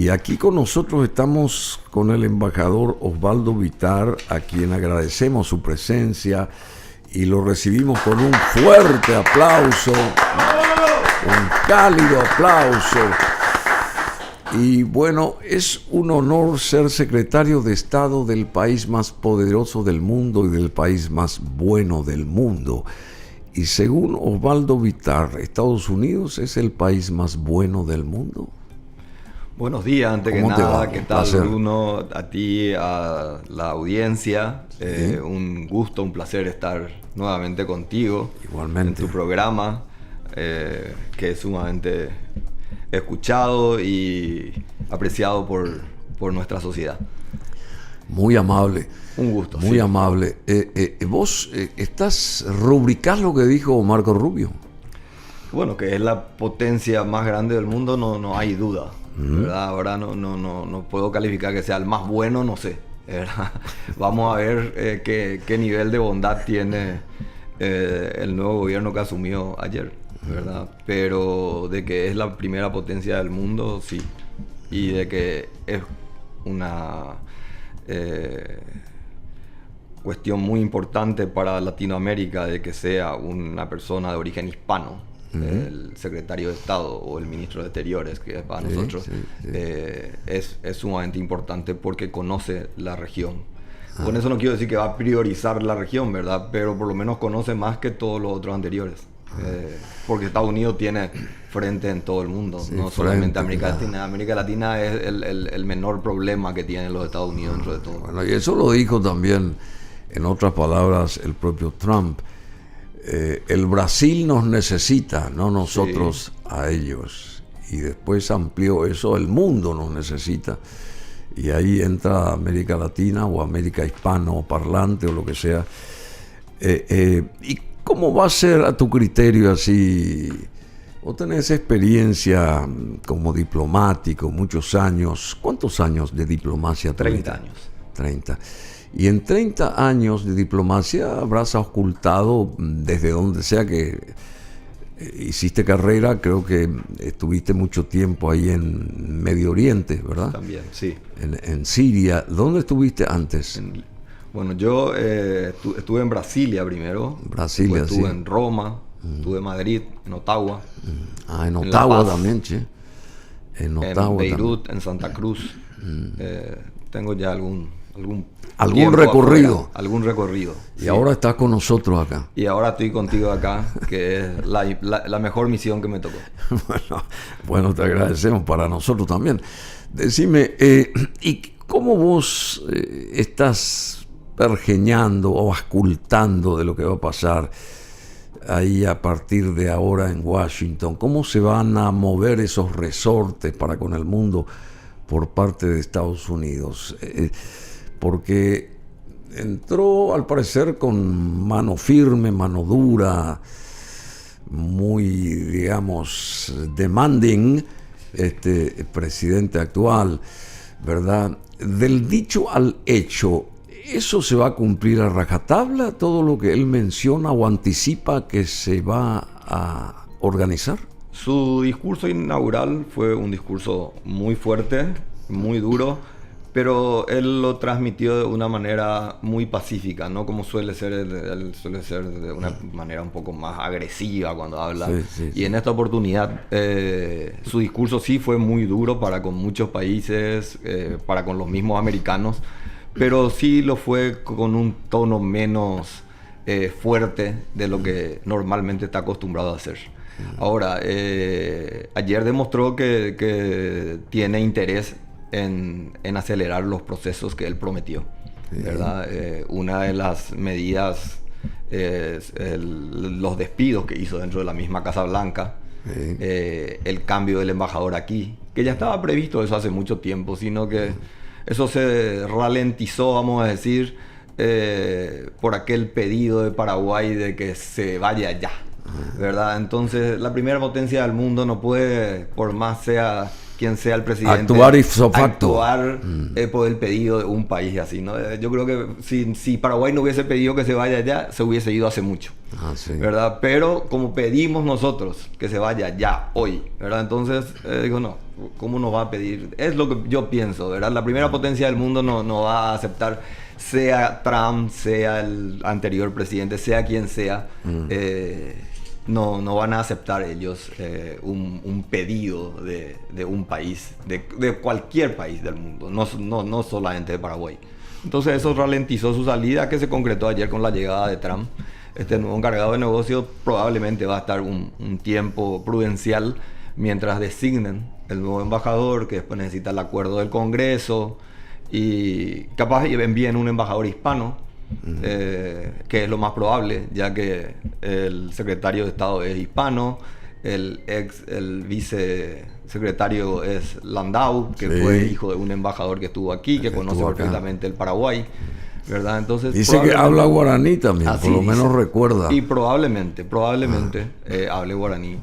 Y aquí con nosotros estamos con el embajador Osvaldo Vittar, a quien agradecemos su presencia y lo recibimos con un fuerte aplauso, un cálido aplauso. Y bueno, es un honor ser secretario de Estado del país más poderoso del mundo y del país más bueno del mundo. Y según Osvaldo Vittar, ¿Estados Unidos es el país más bueno del mundo? Buenos días, antes que nada, ¿qué tal, Bruno? A ti, a la audiencia, sí. Un gusto, un placer estar nuevamente contigo. Igualmente. En tu programa, que es sumamente escuchado y apreciado por nuestra sociedad. Muy amable. Un gusto. Muy amable. Vos rubricás lo que dijo Marco Rubio. Bueno, que es la potencia más grande del mundo, no hay duda. ¿Verdad? Ahora no puedo calificar que sea el más bueno, no sé, ¿verdad? Vamos a ver qué nivel de bondad tiene el nuevo gobierno que asumió ayer, ¿verdad? Pero de que es la primera potencia del mundo, sí. Y de que es una cuestión muy importante para Latinoamérica de que sea una persona de origen hispano. El secretario de Estado o el ministro de Exteriores, que para nosotros es sumamente importante porque conoce la región. Con eso no quiero decir que va a priorizar la región, ¿verdad? Pero por lo menos conoce más que todos los otros anteriores. Porque Estados Unidos tiene frente en todo el mundo, no solamente América Latina. América Latina es el menor problema que tienen los Estados Unidos dentro de todo. Bueno, y eso lo dijo también, en otras palabras, el propio Trump. El Brasil nos necesita, no nosotros a ellos. Y después amplió eso, el mundo nos necesita. Y ahí entra América Latina o América hispano-parlante o lo que sea. ¿Y cómo va a ser a tu criterio así? Vos tenés experiencia como diplomático, muchos años. ¿Cuántos años de diplomacia? 30 años. 30. Y en 30 años de diplomacia habrás ocultado desde donde sea que hiciste carrera. Creo que estuviste mucho tiempo ahí en Medio Oriente, ¿verdad? También, sí. En Siria. ¿Dónde estuviste antes? Bueno, yo estuve en Brasilia primero. Brasilia, estuve en Roma, estuve en Madrid, en Ottawa. En Ottawa también, che. En Beirut, también. En Santa Cruz. Tengo ya algún recorrido. Algún recorrido. Y sí. Ahora estás con nosotros acá. Y ahora estoy contigo acá, que es la mejor misión que me tocó. Bueno, te agradecemos, para nosotros también. Decime, ¿y cómo vos estás pergeñando o auscultando de lo que va a pasar ahí a partir de ahora en Washington? ¿Cómo se van a mover esos resortes para con el mundo por parte de Estados Unidos? Porque entró al parecer con mano firme, mano dura, muy, digamos, demanding, presidente actual, ¿verdad? Del dicho al hecho, ¿eso se va a cumplir a rajatabla, todo lo que él menciona o anticipa que se va a organizar? Su discurso inaugural fue un discurso muy fuerte, muy duro, pero él lo transmitió de una manera muy pacífica, no como suele ser él suele ser de una manera un poco más agresiva cuando habla. Sí. Y en esta oportunidad su discurso sí fue muy duro para con muchos países, para con los mismos americanos, pero sí lo fue con un tono menos fuerte de lo que normalmente está acostumbrado a hacer. Ahora, ayer demostró que tiene interés en acelerar los procesos que él prometió, ¿verdad? Una de las medidas es los despidos que hizo dentro de la misma Casa Blanca, el cambio del embajador aquí, que ya estaba previsto eso hace mucho tiempo, sino que eso se ralentizó, vamos a decir, por aquel pedido de Paraguay de que se vaya ya, ¿verdad? Entonces, la primera potencia del mundo no puede, por más sea quien sea el presidente, actuar ipso facto, por el pedido de un país así, ¿no? Yo creo que si Paraguay no hubiese pedido que se vaya ya, se hubiese ido hace mucho, sí. ¿verdad? Pero como pedimos nosotros que se vaya ya, hoy, ¿verdad? Entonces, digo, no, ¿cómo nos va a pedir? Es lo que yo pienso, ¿verdad? La primera potencia del mundo no va a aceptar, sea Trump, sea el anterior presidente, sea quien sea, no van a aceptar ellos un pedido de un país, de cualquier país del mundo, no solamente de Paraguay. Entonces eso ralentizó su salida, que se concretó ayer con la llegada de Trump. Este nuevo encargado de negocio probablemente va a estar un tiempo prudencial mientras designen el nuevo embajador, que después necesita el acuerdo del Congreso, y capaz envíen un embajador hispano, que es lo más probable, ya que el secretario de Estado es hispano, el vicesecretario es Landau, que fue hijo de un embajador que estuvo aquí, que conoce perfectamente el Paraguay, ¿verdad? Entonces, dice que habla guaraní también, así por lo dice, menos recuerda. Y probablemente hable guaraní,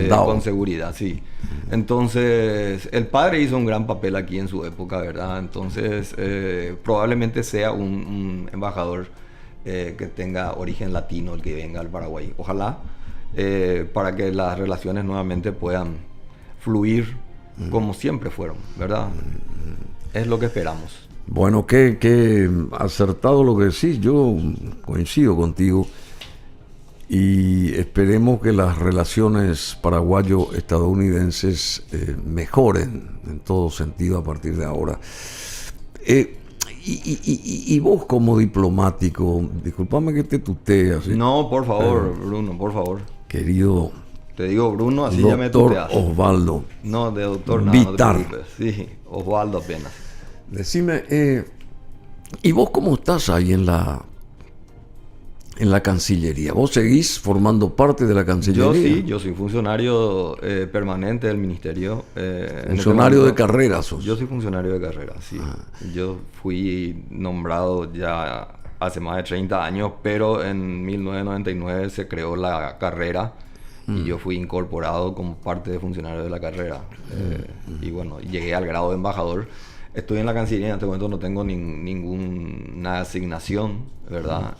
con seguridad, sí. Entonces, el padre hizo un gran papel aquí en su época, ¿verdad? Entonces, probablemente sea un embajador que tenga origen latino, el que venga al Paraguay. Ojalá, para que las relaciones nuevamente puedan fluir como siempre fueron, ¿verdad? Es lo que esperamos. Bueno, qué acertado lo que decís, yo coincido contigo y esperemos que las relaciones paraguayo-estadounidenses mejoren en todo sentido a partir de ahora. Y vos como diplomático, discúlpame que te tutee así. No, por favor, Bruno, por favor. Querido, te digo Bruno, así ya me doctor tuteas. Osvaldo. No, de doctor nada, Vitar. no te preocupes. Sí, Osvaldo apenas. Decime, ¿y vos cómo estás ahí en la Cancillería? ¿Vos seguís formando parte de la Cancillería? Yo soy funcionario permanente del Ministerio. Funcionario de carrera sos. Yo soy funcionario de carrera, sí. Yo fui nombrado ya hace más de 30 años, pero en 1999 se creó la carrera y yo fui incorporado como parte de funcionario de la carrera. Y bueno, llegué al grado de embajador. Estoy en la Cancillería, en este momento no tengo ninguna asignación, ¿verdad?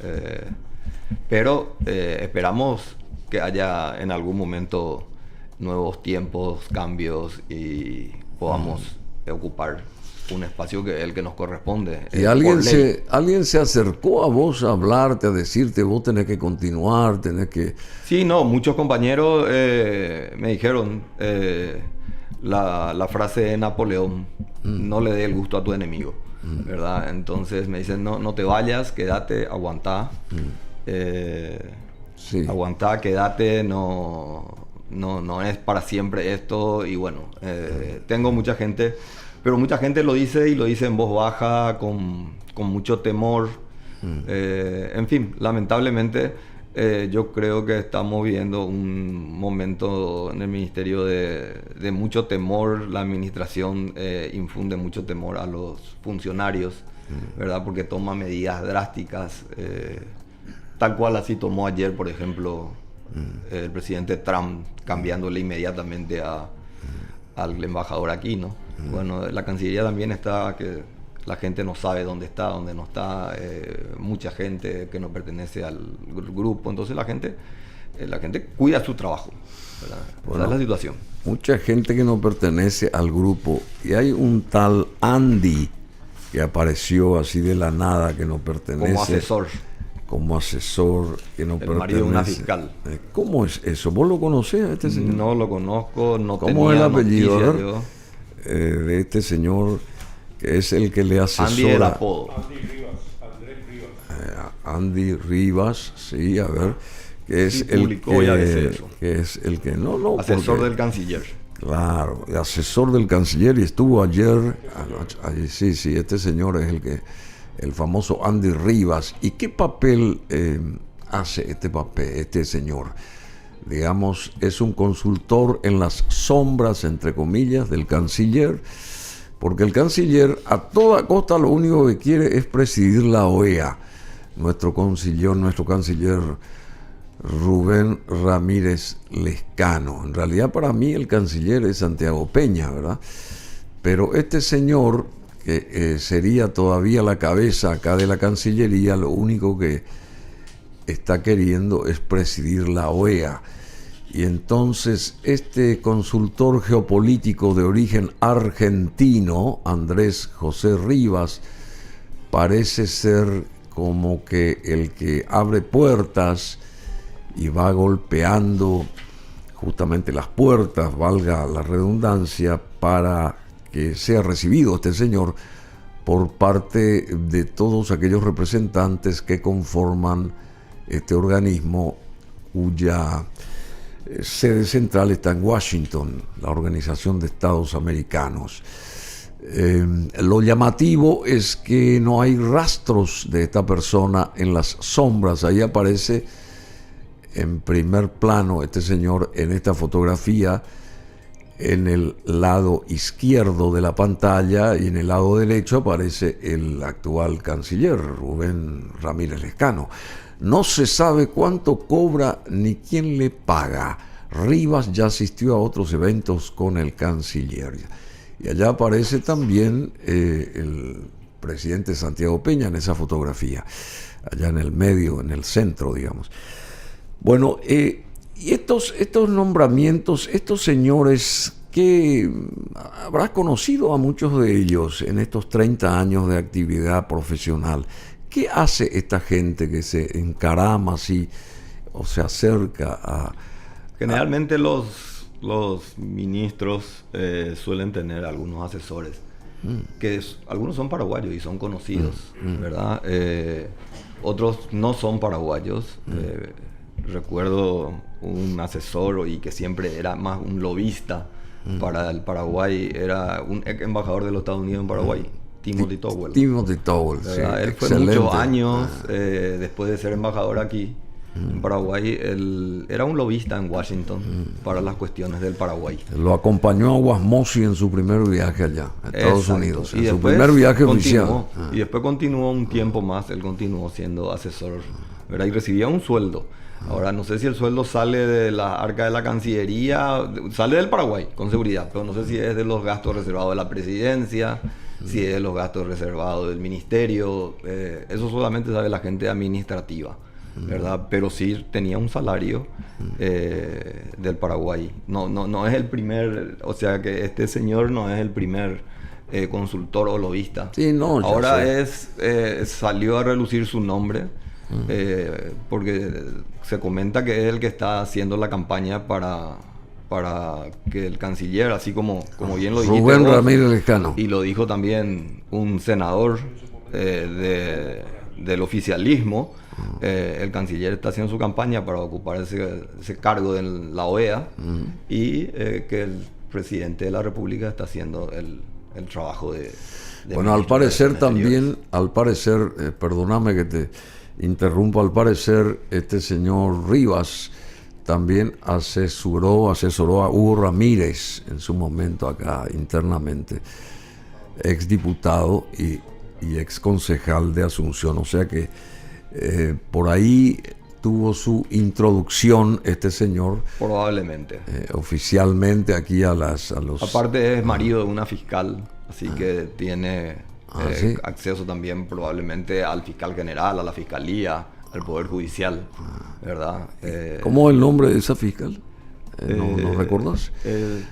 Pero esperamos que haya en algún momento nuevos tiempos, cambios y podamos ocupar un espacio que el que nos corresponde. ¿Y alguien se acercó a vos a hablarte, a decirte vos tenés que continuar, tenés que...? Sí, no, muchos compañeros me dijeron la frase de Napoleón, no le dé el gusto a tu enemigo, ¿verdad? Entonces me dicen, no te vayas, quédate, aguantá. Aguantá, quédate, no es para siempre esto. Y bueno, tengo mucha gente, pero mucha gente lo dice y lo dice en voz baja, con mucho temor. En fin, lamentablemente yo creo que estamos viviendo un momento en el ministerio de mucho temor. La administración infunde mucho temor a los funcionarios, ¿verdad? Porque toma medidas drásticas, tal cual así tomó ayer, por ejemplo, el presidente Trump, cambiándole inmediatamente al embajador aquí, ¿no? Bueno, la Cancillería también está, que la gente no sabe dónde está, dónde no está, mucha gente que no pertenece al grupo, entonces la gente cuida su trabajo, ¿verdad? Bueno, esa es la situación. Mucha gente que no pertenece al grupo, y hay un tal Andy que apareció así de la nada, que no pertenece. Como asesor que no pertenece. El marido de una fiscal. ¿Cómo es eso? ¿Vos lo conocés a este señor? No lo conozco, no tenía ¿Cómo es el apellido yo? De este señor que es el que le asesora? Andy el apodo. Andrés Rivas. Andy Rivas, sí, a ver, que es Sí, el que es el que asesor del canciller. Claro, asesor del canciller, y estuvo ayer, sí, este señor es el famoso Andy Rivas. ¿Y qué papel hace este señor? Digamos, es un consultor en las sombras, entre comillas, del canciller, porque el canciller a toda costa lo único que quiere es presidir la OEA. Nuestro canciller Rubén Ramírez Lescano. En realidad, para mí el canciller es Santiago Peña, ¿verdad? Pero este señor, que sería todavía la cabeza acá de la Cancillería, lo único que está queriendo es presidir la OEA. Y entonces este consultor geopolítico de origen argentino, Andrés José Rivas, parece ser como que el que abre puertas y va golpeando justamente las puertas, valga la redundancia, para que sea recibido este señor por parte de todos aquellos representantes que conforman este organismo cuya sede central está en Washington, la Organización de Estados Americanos. Lo llamativo es que no hay rastros de esta persona en las sombras. Ahí aparece en primer plano este señor en esta fotografía en el lado izquierdo de la pantalla, y en el lado derecho aparece el actual canciller Rubén Ramírez Lescano. No se sabe cuánto cobra ni quién le paga. Rivas ya asistió a otros eventos con el canciller. Y allá aparece también el presidente Santiago Peña en esa fotografía, allá en el medio, en el centro, digamos. Bueno, y estos nombramientos, estos señores que habrás conocido a muchos de ellos en estos 30 años de actividad profesional. ¿Qué hace esta gente que se encarama así o se acerca a...? Generalmente los ministros suelen tener algunos asesores, algunos son paraguayos y son conocidos, ¿verdad? Otros no son paraguayos. Recuerdo un asesor y que siempre era más un lobista para el Paraguay, era un ex embajador de los Estados Unidos en Paraguay. Timothy Towell. Timothy Towell, sí. Él fue muchos años después de ser embajador aquí en Paraguay. Él era un lobista en Washington para las cuestiones del Paraguay. Lo acompañó a Wasmosy en su primer viaje allá, a Estados Unidos. Y en su primer viaje oficial. Y después continuó un tiempo más, él continuó siendo asesor, ¿verdad? Y recibía un sueldo. Ahora, no sé si el sueldo sale de la arca de la Cancillería, sale del Paraguay, con seguridad, pero no sé si es de los gastos reservados de la presidencia, si es de los gastos reservados del ministerio. Eso solamente sabe la gente administrativa, ¿verdad? Pero sí tenía un salario del Paraguay. No es el primer, o sea que este señor no es el primer consultor o lobista. Sí, no, ahora salió a relucir su nombre. Porque se comenta que es el que está haciendo la campaña para que el canciller, así como bien lo dijiste Rubén vos, Ramírez Lescano, y lo dijo también un senador del oficialismo, el canciller está haciendo su campaña para ocupar ese cargo en la OEA, y que el presidente de la República está haciendo el trabajo de bueno, al parecer también, perdóname que te interrumpo, al parecer este señor Rivas también asesoró a Hugo Ramírez en su momento acá internamente, ex diputado y ex concejal de Asunción, o sea que por ahí tuvo su introducción este señor, probablemente oficialmente aquí a los... Aparte es marido de una fiscal, así que tiene ¿sí? acceso también probablemente al fiscal general, a la fiscalía, al poder judicial, ¿verdad? ¿Cómo es el nombre de esa fiscal? ¿No recordás?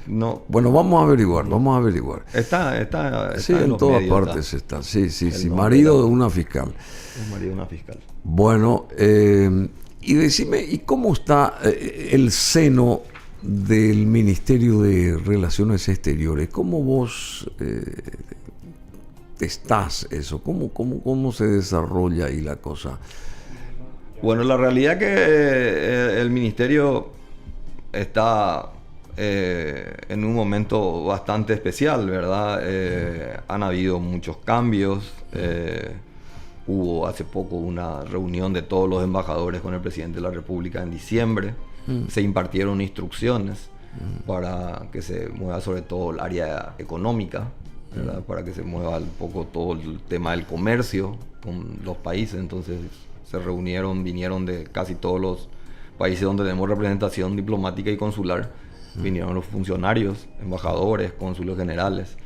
No. Bueno, vamos a averiguar. Está sí, en todas partes está. Sí, marido de una fiscal. Es marido de una fiscal. Bueno, y decime, ¿y cómo está el seno del Ministerio de Relaciones Exteriores? ¿Cómo vos estás eso? ¿Cómo se desarrolla ahí la cosa? Bueno, la realidad es que el ministerio está en un momento bastante especial, ¿verdad? Han habido muchos cambios. Hubo hace poco una reunión de todos los embajadores con el presidente de la República en diciembre. Se impartieron instrucciones para que se mueva sobre todo el área económica, ¿verdad? Para que se mueva un poco todo el tema del comercio con los países. Entonces se vinieron de casi todos los países donde tenemos representación diplomática y consular. Vinieron los funcionarios, embajadores, cónsules generales.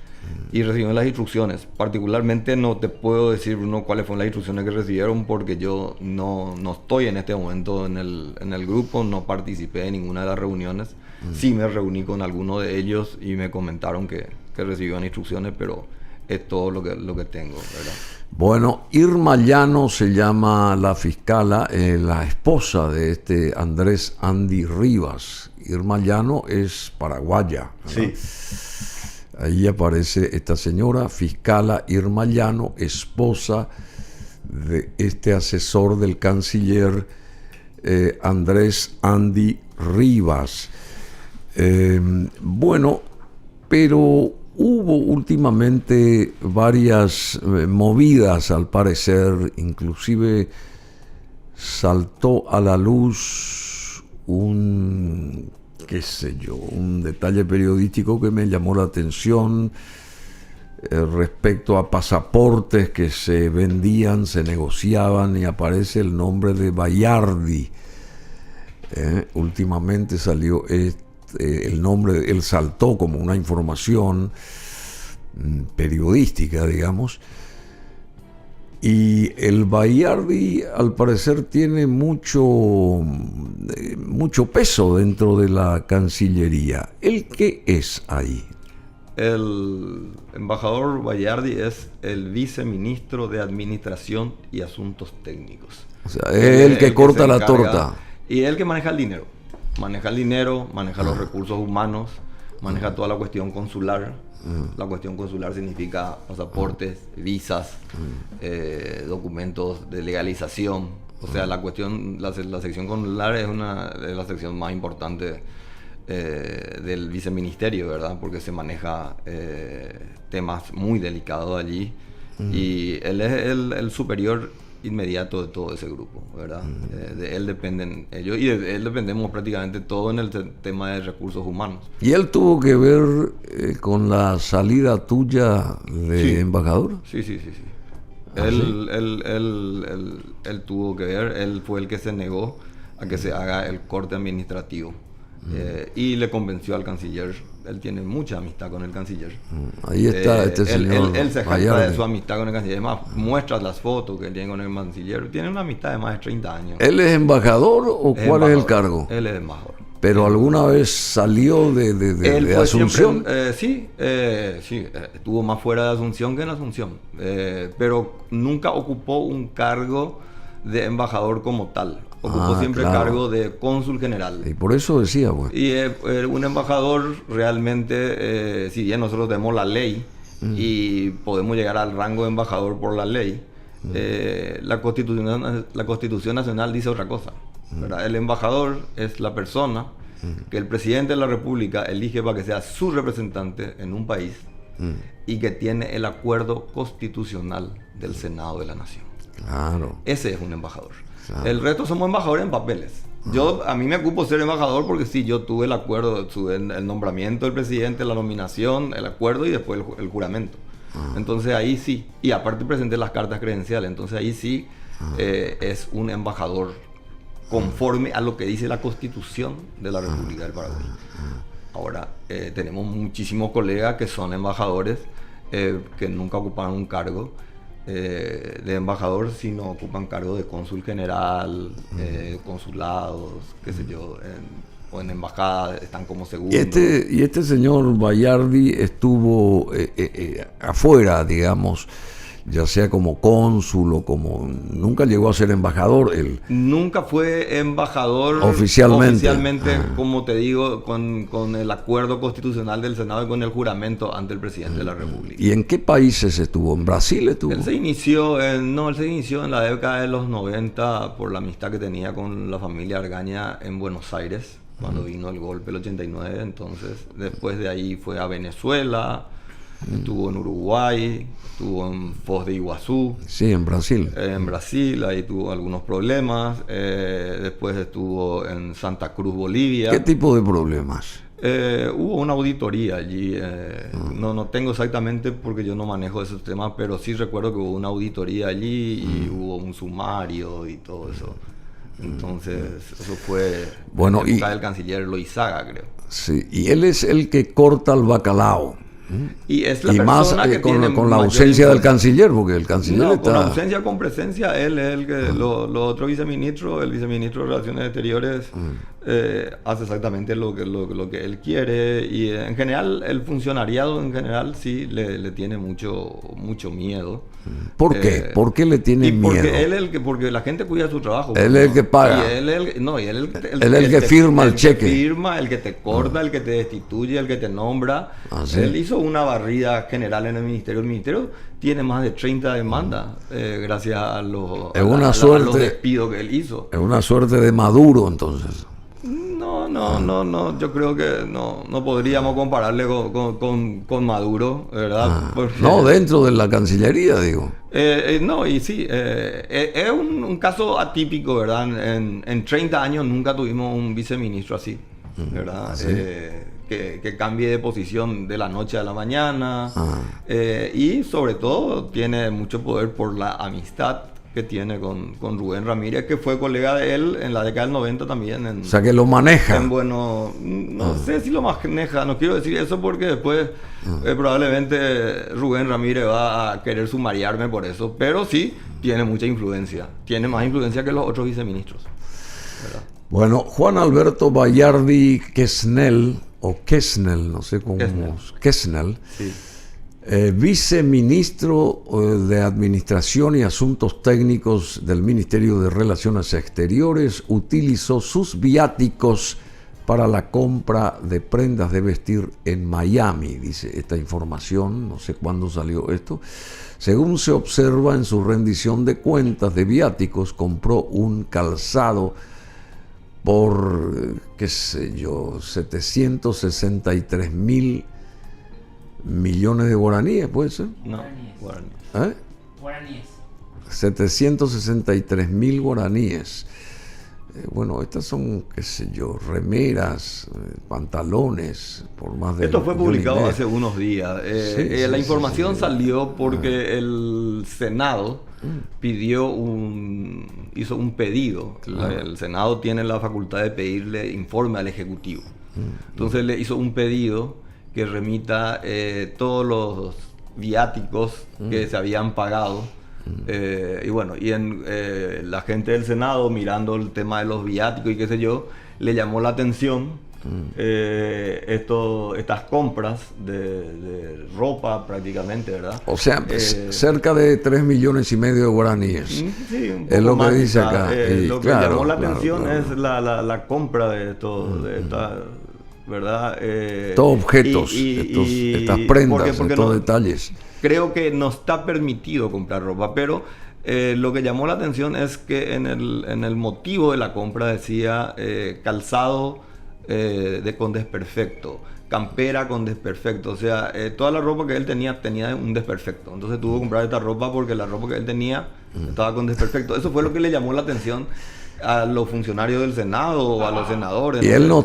y recibieron las instrucciones. Particularmente no te puedo decir, Bruno, cuáles fueron las instrucciones que recibieron, porque yo no estoy en este momento en el grupo, no participé en ninguna de las reuniones. Sí me reuní con algunos de ellos y me comentaron que recibieron instrucciones, pero es todo lo que tengo, ¿verdad? Bueno, Irma Llano se llama la fiscala, la esposa de este Andrés Andy Rivas. Irma Llano es paraguaya, ¿verdad? Sí. Ahí aparece esta señora, fiscala Irma Llano, esposa de este asesor del canciller Andrés Andy Rivas. Bueno, pero hubo últimamente varias movidas, al parecer, inclusive saltó a la luz un detalle periodístico que me llamó la atención respecto a pasaportes que se vendían, se negociaban, y aparece el nombre de Bayardi. Últimamente salió el nombre, él saltó como una información periodística, digamos, y el Bayardi al parecer tiene mucho peso dentro de la Cancillería. ¿El qué es ahí? El embajador Bayardi es el viceministro de Administración y Asuntos Técnicos. O sea, es el que corta la torta. Y el que maneja el dinero. Maneja el dinero, maneja los recursos humanos, maneja toda la cuestión consular. La cuestión consular significa pasaportes, visas, documentos de legalización. O sea, la sección consular es una de las secciones más importantes del viceministerio, ¿verdad? Porque se maneja temas muy delicados allí. Y él es el superior inmediato de todo ese grupo, ¿verdad? De él dependen ellos, y de él dependemos prácticamente todo en el tema de recursos humanos. ¿Y él tuvo que ver con la salida tuya de embajador? Sí. Él tuvo que ver, él fue el que se negó a que se haga el corte administrativo. Y le convenció al canciller. Él tiene mucha amistad con el canciller. Ahí está este señor. Él se jacta de su amistad con el canciller. Además, muestra las fotos que él tiene con el canciller. Tiene una amistad de más de 30 años. ¿Él es embajador o cuál es el cargo? Él es embajador. ¿Pero alguna vez salió de Asunción? Siempre, sí, estuvo más fuera de Asunción que en Asunción. Pero nunca ocupó un cargo de embajador como tal. Ocupó siempre el cargo de cónsul general. Y por eso decía, pues. Y un embajador realmente, si bien nosotros tenemos la ley y podemos llegar al rango de embajador por la ley, la Constitución Nacional dice otra cosa, ¿verdad? El embajador es la persona que el presidente de la República elige para que sea su representante en un país y que tiene el acuerdo constitucional del Senado de la Nación. Claro. Ese es un embajador. Claro. El resto somos embajadores en papeles. A mí me ocupo ser embajador porque sí, yo tuve el acuerdo, tuve el nombramiento del presidente, la nominación, el acuerdo y después el juramento. Entonces ahí sí, y aparte presenté las cartas credenciales, entonces ahí sí es un embajador conforme a lo que dice la Constitución de la República del Paraguay. Ahora, tenemos muchísimos colegas que son embajadores que nunca ocuparon un cargo de embajador, sino ocupan cargo de cónsul general, consulados, qué sé yo, o en embajada están como segundo. Y este señor Bayardi estuvo afuera, digamos, ya sea como cónsul o como... Nunca llegó a ser embajador él. Nunca fue embajador oficialmente, como te digo, con el acuerdo constitucional del Senado y con el juramento ante el presidente de la República. ¿Y en qué países estuvo? ¿En Brasil estuvo? Él se inició en la década de los 90 por la amistad que tenía con la familia Argaña en Buenos Aires, cuando vino el golpe del 89. Entonces, después de ahí fue a Venezuela, estuvo en Uruguay, estuvo en Foz de Iguazú. Sí, en Brasil. En Brasil, ahí tuvo algunos problemas. Después estuvo en Santa Cruz, Bolivia. ¿Qué tipo de problemas? Hubo una auditoría allí. No tengo exactamente porque yo no manejo esos temas, pero sí recuerdo que hubo una auditoría allí y hubo un sumario y todo eso. Entonces, eso fue bueno, en la época del canciller Loizaga, creo. Sí, y él es el que corta el bacalao. Y es la Y más persona que con, tiene con la mayor ausencia del influencia. canciller, porque el canciller No, está... con ausencia, con presencia, él es el que, los otros viceministros, el viceministro de Relaciones Exteriores, hace exactamente lo que él quiere, y en general, el funcionariado en general sí le tiene mucho miedo. ¿Por qué? ¿Por qué le tiene Y porque miedo? él es el que, porque la gente cuida su trabajo. Él es el que paga. Y él es el, no, y él es Él es el que firma el cheque. Que firma, el que te corta, el que te destituye, el que te nombra. Ah, ¿sí? Él hizo una barrida general en el ministerio. El ministerio tiene más de 30 demandas gracias a los, Es una a los suerte. despidos que él hizo. Es una suerte de Maduro, entonces. No, yo creo que no podríamos compararle con Maduro, ¿verdad? Porque- No, dentro de la Cancillería, digo. no, y sí, es un caso atípico, ¿verdad? En 30 años nunca tuvimos un viceministro así, ¿verdad? ¿Sí? Que cambie de posición de la noche a la mañana, Ah. y sobre todo tiene mucho poder por la amistad que tiene con Rubén Ramírez, que fue colega de él en la década del 90 también. O sea, que lo maneja. Bueno, no sé si lo maneja, no quiero decir eso porque después probablemente Rubén Ramírez va a querer sumariarme por eso, pero sí tiene mucha influencia, tiene más influencia que los otros viceministros, ¿verdad? Bueno, Juan Alberto Bayardi Quesnel, o Quesnel, no sé cómo... Quesnel. Sí. Viceministro de Administración y Asuntos Técnicos del Ministerio de Relaciones Exteriores, utilizó sus viáticos para la compra de prendas de vestir en Miami, dice esta información, no sé cuándo salió esto. Según se observa en su rendición de cuentas de viáticos, compró un calzado por, qué sé yo, 763.000 millones de guaraníes, ¿puede ser? No, Guaraníes. bueno. ¿Eh? Guaraníes. 763.000 guaraníes. Bueno, estas son, qué sé yo, remeras, pantalones, por más de... Esto fue 1,5 publicado millones. hace unos días. Sí, La sí, información sí. salió porque el Senado hizo un pedido. El Senado tiene la facultad de pedirle informe al Ejecutivo. Entonces le hizo un pedido que remita todos los viáticos que se habían pagado. Y bueno, la gente del Senado, mirando el tema de los viáticos y qué sé yo, le llamó la atención estas compras de ropa prácticamente, ¿verdad? O sea, cerca de 3,5 millones de guaraníes. Sí, un Es poco lo que más dice quizá. acá. Y Lo que claro, llamó la claro, atención claro. es la compra de estas, ¿verdad? Estos objetos, estas prendas, porque estos detalles. Creo que no está permitido comprar ropa, pero lo que llamó la atención es que en el motivo de la compra decía calzado con desperfecto, campera con desperfecto, o sea, toda la ropa que él tenía un desperfecto, entonces tuvo que comprar esta ropa porque la ropa que él tenía estaba con desperfecto. Eso fue lo que le llamó la atención a los funcionarios del Senado o a los senadores. Y él no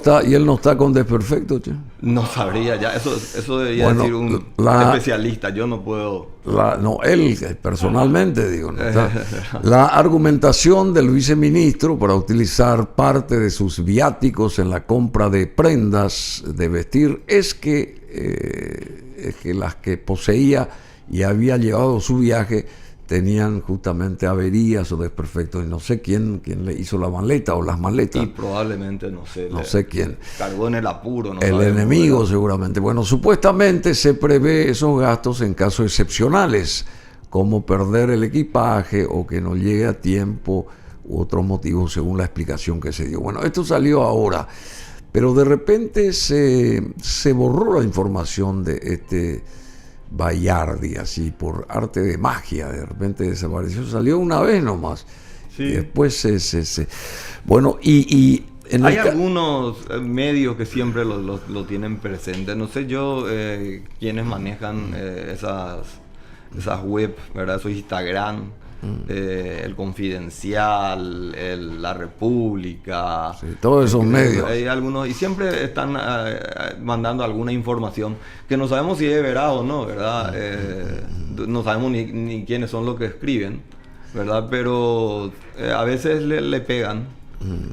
está con desperfecto, che. No sabría ya, eso debería Bueno, decir un especialista, yo no puedo. No, él personalmente, digo, no está. La argumentación del viceministro para utilizar parte de sus viáticos en la compra de prendas de vestir es que las que poseía y había llevado su viaje tenían justamente averías o desperfectos, y no sé quién le hizo la maleta o las maletas. Y probablemente, no sé quién. Cargó en el apuro. No El sabemos, enemigo, ¿verdad? seguramente. Bueno, supuestamente se prevé esos gastos en casos excepcionales, como perder el equipaje o que no llegue a tiempo u otros motivos, según la explicación que se dio. Bueno, esto salió ahora, pero de repente se borró la información de este Bayardi, así por arte de magia, de repente desapareció, salió una vez nomás. Sí. Y después bueno, y en hay algunos medios que siempre lo tienen presente. No sé yo quiénes manejan esas web, ¿verdad? Esos Instagram, el Confidencial, La República. Sí, todos esos medios. Hay algunos, y siempre están mandando alguna información que no sabemos si es verdad o no, ¿verdad? No sabemos ni quiénes son los que escriben, ¿verdad? Pero a veces le pegan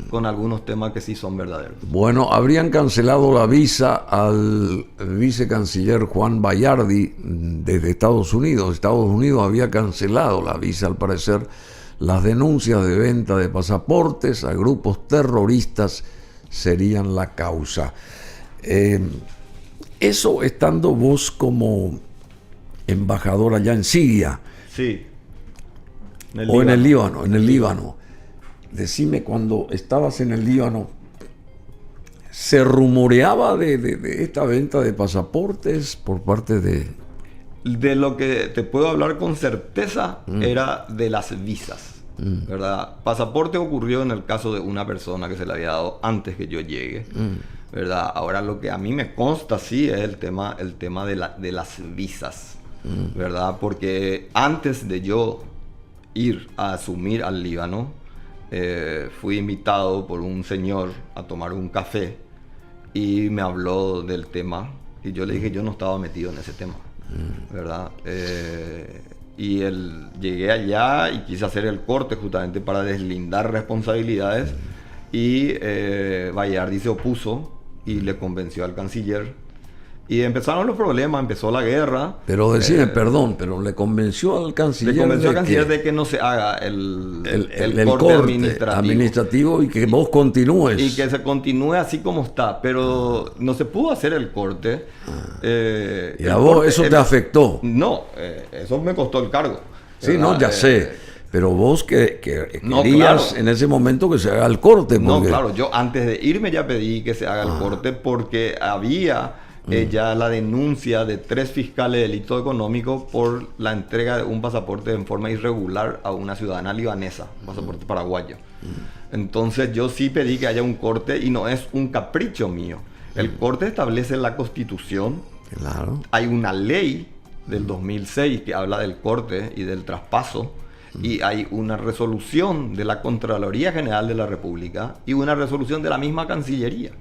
con algunos temas que sí son verdaderos. Bueno, habrían cancelado la visa al vicecanciller Juan Bayardi desde Estados Unidos. Estados Unidos había cancelado la visa, al parecer. Las denuncias de venta de pasaportes a grupos terroristas serían la causa. Eso estando vos como embajador allá en Siria. Sí. En el Líbano. Decime, cuando estabas en el Líbano, ¿se rumoreaba de esta venta de pasaportes por parte de...? De lo que te puedo hablar con certeza era de las visas, ¿verdad? Pasaporte ocurrió en el caso de una persona que se le había dado antes que yo llegue, ¿verdad? Ahora lo que a mí me consta sí es el tema de las visas, ¿verdad? Porque antes de yo ir a asumir al Líbano, fui invitado por un señor a tomar un café y me habló del tema y yo le dije yo no estaba metido en ese tema, ¿verdad? Y llegué allá y quise hacer el corte justamente para deslindar responsabilidades y Bayardi se opuso y le convenció al canciller. Y empezaron los problemas, empezó la guerra. Pero decime, perdón, pero le convenció al canciller. Le convenció al canciller de que no se haga el corte administrativo y que vos continúes. Y que se continúe así como está. Pero no se pudo hacer el corte. ¿Y a vos eso te afectó? No, eso me costó el cargo. Sí, no, ya sé. Pero vos que no, querías claro, en ese momento que se haga el corte. Porque... No, claro, yo antes de irme ya pedí que se haga el corte porque había... ya la denuncia de 3 fiscales de delito económico por la entrega de un pasaporte en forma irregular a una ciudadana libanesa, pasaporte paraguayo. Entonces yo sí pedí que haya un corte y no es un capricho mío. El corte establece la Constitución. Claro. Hay una ley del 2006 que habla del corte y del traspaso. Y hay una resolución de la Contraloría General de la República y una resolución de la misma Cancillería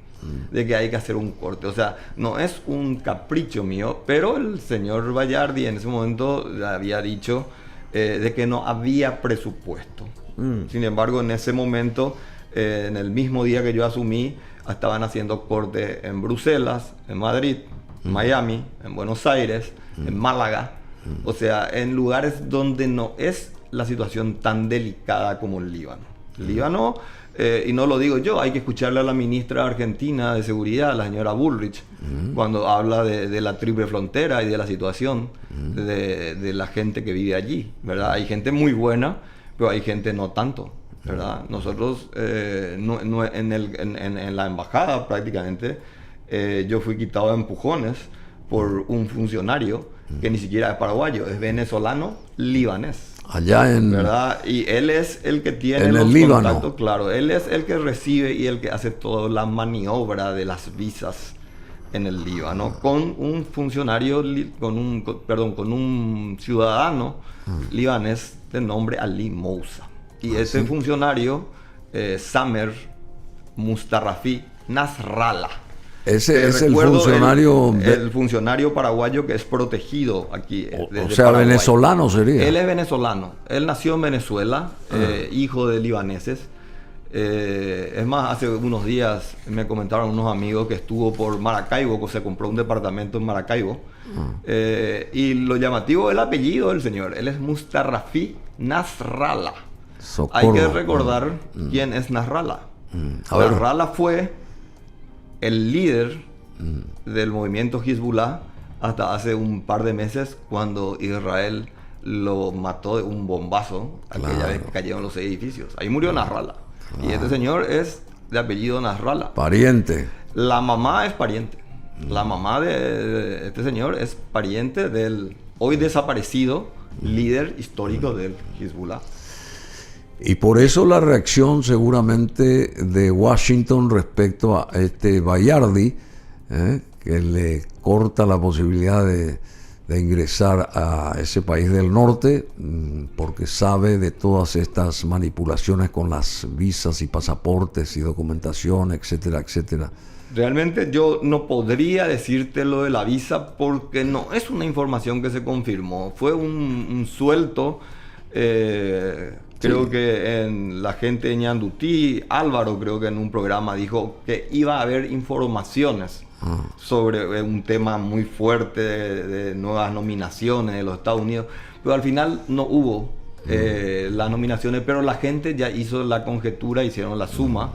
de que hay que hacer un corte. O sea, no es un capricho mío, pero el señor Bayardi en ese momento había dicho de que no había presupuesto. Sin embargo, en ese momento, en el mismo día que yo asumí, estaban haciendo corte en Bruselas, en Madrid, en Miami, en Buenos Aires, en Málaga. O sea, en lugares donde no es la situación tan delicada como el Líbano. El Líbano, y no lo digo yo, hay que escucharle a la ministra argentina de Seguridad, la señora Bullrich, cuando habla de la triple frontera y de la situación de la gente que vive allí, ¿verdad? Hay gente muy buena, pero hay gente no tanto, ¿verdad? Nosotros, en la embajada prácticamente, yo fui quitado de empujones por un funcionario que ni siquiera es paraguayo, es venezolano libanés. Allá en... ¿verdad? Y él es el que tiene en los el Líbano. contactos, claro. Él es el que recibe y el que hace toda la maniobra de las visas en el Líbano con un funcionario, con un ciudadano libanés de nombre Ali Moussa. Y ese funcionario, Samer Mustarrafi Nasrallah. Ese es el funcionario... El funcionario paraguayo que es protegido aquí. O sea, Paraguay. Venezolano sería. Él es venezolano. Él nació en Venezuela, hijo de libaneses. Es más, hace unos días me comentaron unos amigos que estuvo por Maracaibo, que se compró un departamento en Maracaibo. Y lo llamativo es el apellido del señor. Él es Mustarrafi Nasrallah. Socorro. Hay que recordar quién es Nasrallah. Nasrallah fue el líder del movimiento Hezbollah hasta hace un par de meses, cuando Israel lo mató de un bombazo aquella vez que cayeron los edificios. Ahí murió Nasrallah. Y este señor es de apellido Nasrallah. Pariente. La mamá es pariente. La mamá de este señor es pariente del hoy desaparecido líder histórico del Hezbollah. Y por eso la reacción seguramente de Washington respecto a este Bayardi, que le corta la posibilidad de ingresar a ese país del norte, porque sabe de todas estas manipulaciones con las visas y pasaportes y documentación, etcétera, etcétera. Realmente yo no podría decirte lo de la visa porque no es una información que se confirmó. Fue un suelto Creo que la gente de Ñandutí, Álvaro creo que en un programa dijo que iba a haber informaciones sobre un tema muy fuerte de nuevas nominaciones de los Estados Unidos, pero al final no hubo las nominaciones, pero la gente ya hizo la conjetura, hicieron la suma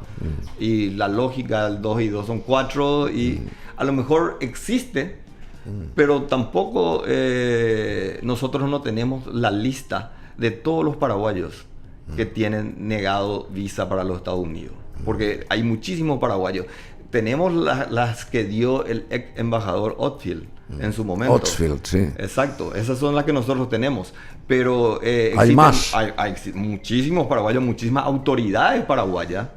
y la lógica, el 2 y 2 son 4 y a lo mejor existe, pero tampoco nosotros no tenemos la lista de todos los paraguayos que tienen negado visa para los Estados Unidos, porque hay muchísimos paraguayos. Tenemos las que dio el ex embajador Otfield en su momento. Otfield, sí. Exacto, esas son las que nosotros tenemos. Pero hay más. Hay muchísimos paraguayos, muchísimas autoridades paraguayas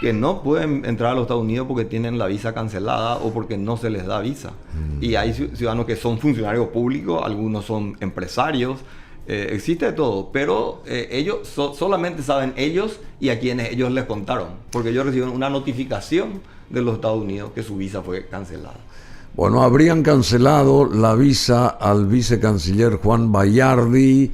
que no pueden entrar a los Estados Unidos porque tienen la visa cancelada o porque no se les da visa. Y hay ciudadanos que son funcionarios públicos, algunos son empresarios. Existe de todo, pero ellos solamente saben ellos y a quienes ellos les contaron, porque ellos recibieron una notificación de los Estados Unidos que su visa fue cancelada. Bueno, habrían cancelado la visa al vicecanciller Juan Bayardi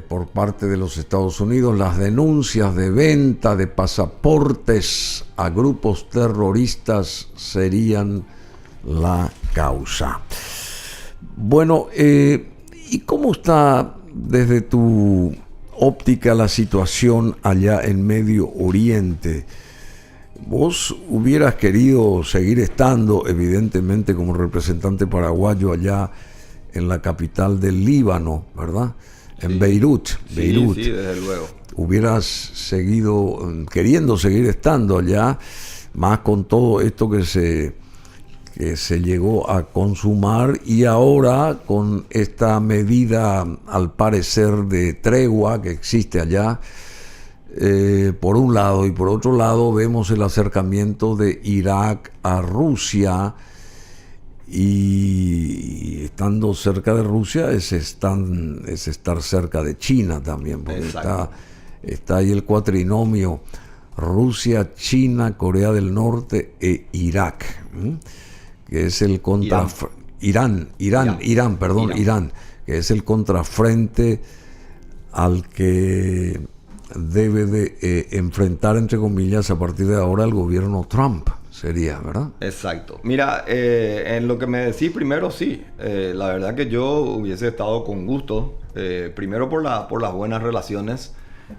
por parte de los Estados Unidos. Las denuncias de venta de pasaportes a grupos terroristas serían la causa. Bueno, ¿y cómo está desde tu óptica la situación allá en Medio Oriente? Vos hubieras querido seguir estando, evidentemente, como representante paraguayo allá en la capital del Líbano, ¿verdad? En Sí. Beirut. Beirut. Sí, desde luego. Hubieras seguido queriendo seguir estando allá, más con todo esto que se llegó a consumar y ahora con esta medida, al parecer, de tregua que existe allá. Por un lado, y por otro lado vemos el acercamiento de Irak a Rusia, y estando cerca de Rusia es estar cerca de China también, porque está ahí el cuatrinomio Rusia, China, Corea del Norte e Irak, que es el Irán, que es el contrafrente al que debe de enfrentar, entre comillas, a partir de ahora el gobierno Trump, sería, ¿verdad? Exacto. Mira, en lo que me decís primero, sí. La verdad que yo hubiese estado con gusto, primero por las buenas relaciones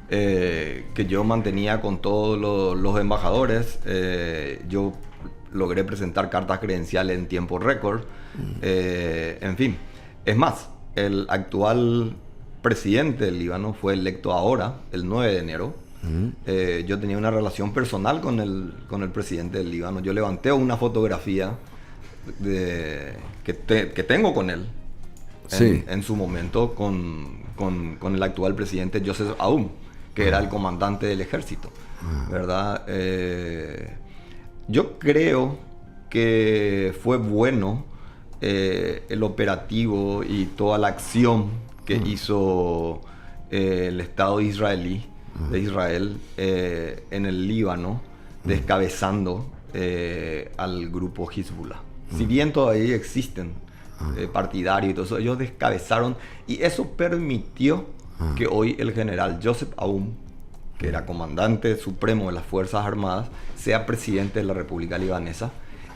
que yo mantenía con todos los embajadores. Yo logré presentar cartas credenciales en tiempo récord. En fin, es más, el actual presidente del Líbano fue electo ahora, el 9 de enero. Yo tenía una relación personal con el presidente del Líbano. Yo levanté una fotografía que tengo con él en su momento con el actual presidente Joseph Aoun, que era el comandante del ejército, ¿verdad? Yo creo que fue bueno el operativo y toda la acción que hizo el Estado israelí de Israel en el Líbano, descabezando al grupo Hezbollah. Si bien todavía existen partidarios y todo eso, ellos descabezaron, y eso permitió que hoy el general Joseph Aoun, que era comandante supremo de las Fuerzas Armadas, sea presidente de la República Libanesa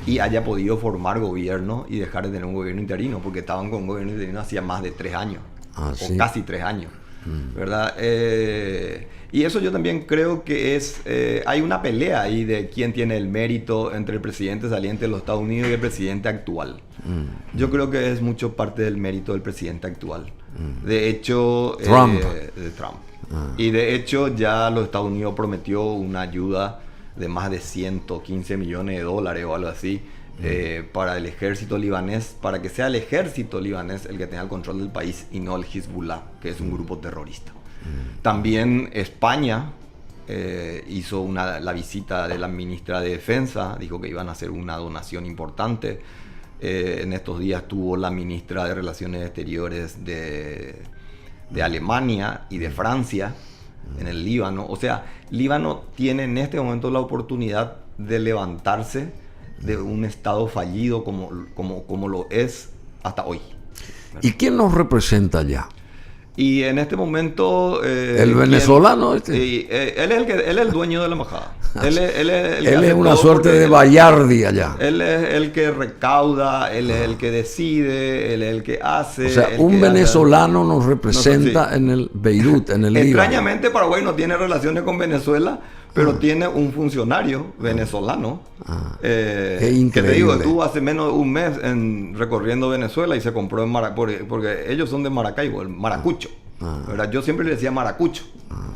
y haya podido formar gobierno y dejar de tener un gobierno interino, porque estaban con un gobierno interino hacía más de 3 años. ¿Sí? O casi 3 años, ¿verdad? Y eso yo también creo que hay una pelea ahí de quién tiene el mérito entre el presidente saliente de los Estados Unidos y el presidente actual. Yo creo que es mucho parte del mérito del presidente actual. De hecho, Trump. De Trump. Y de hecho ya los Estados Unidos prometió una ayuda de más de 115 millones de dólares o algo así, para el ejército libanés, para que sea el ejército libanés el que tenga el control del país y no el Hezbollah, que es un grupo terrorista. También España hizo la visita de la ministra de Defensa, dijo que iban a hacer una donación importante. En estos días tuvo la ministra de Relaciones Exteriores de Alemania y de Francia en el Líbano. O sea, Líbano tiene en este momento la oportunidad de levantarse de un estado fallido como lo es hasta hoy. ¿Y quién nos representa allá? Y en este momento... el venezolano él es el dueño de la embajada. Él es una suerte de Bayardi allá. Él es el que recauda, él es el que decide, él es el que hace. O sea, un venezolano nos representa en el Beirut, en el Líbano. Extrañamente, Paraguay no tiene relaciones con Venezuela, pero tiene un funcionario venezolano. Qué increíble. Que te digo, estuvo hace menos de un mes recorriendo Venezuela y se compró en porque ellos son de Maracaibo, el Maracucho. ¿Verdad? Yo siempre le decía Maracucho,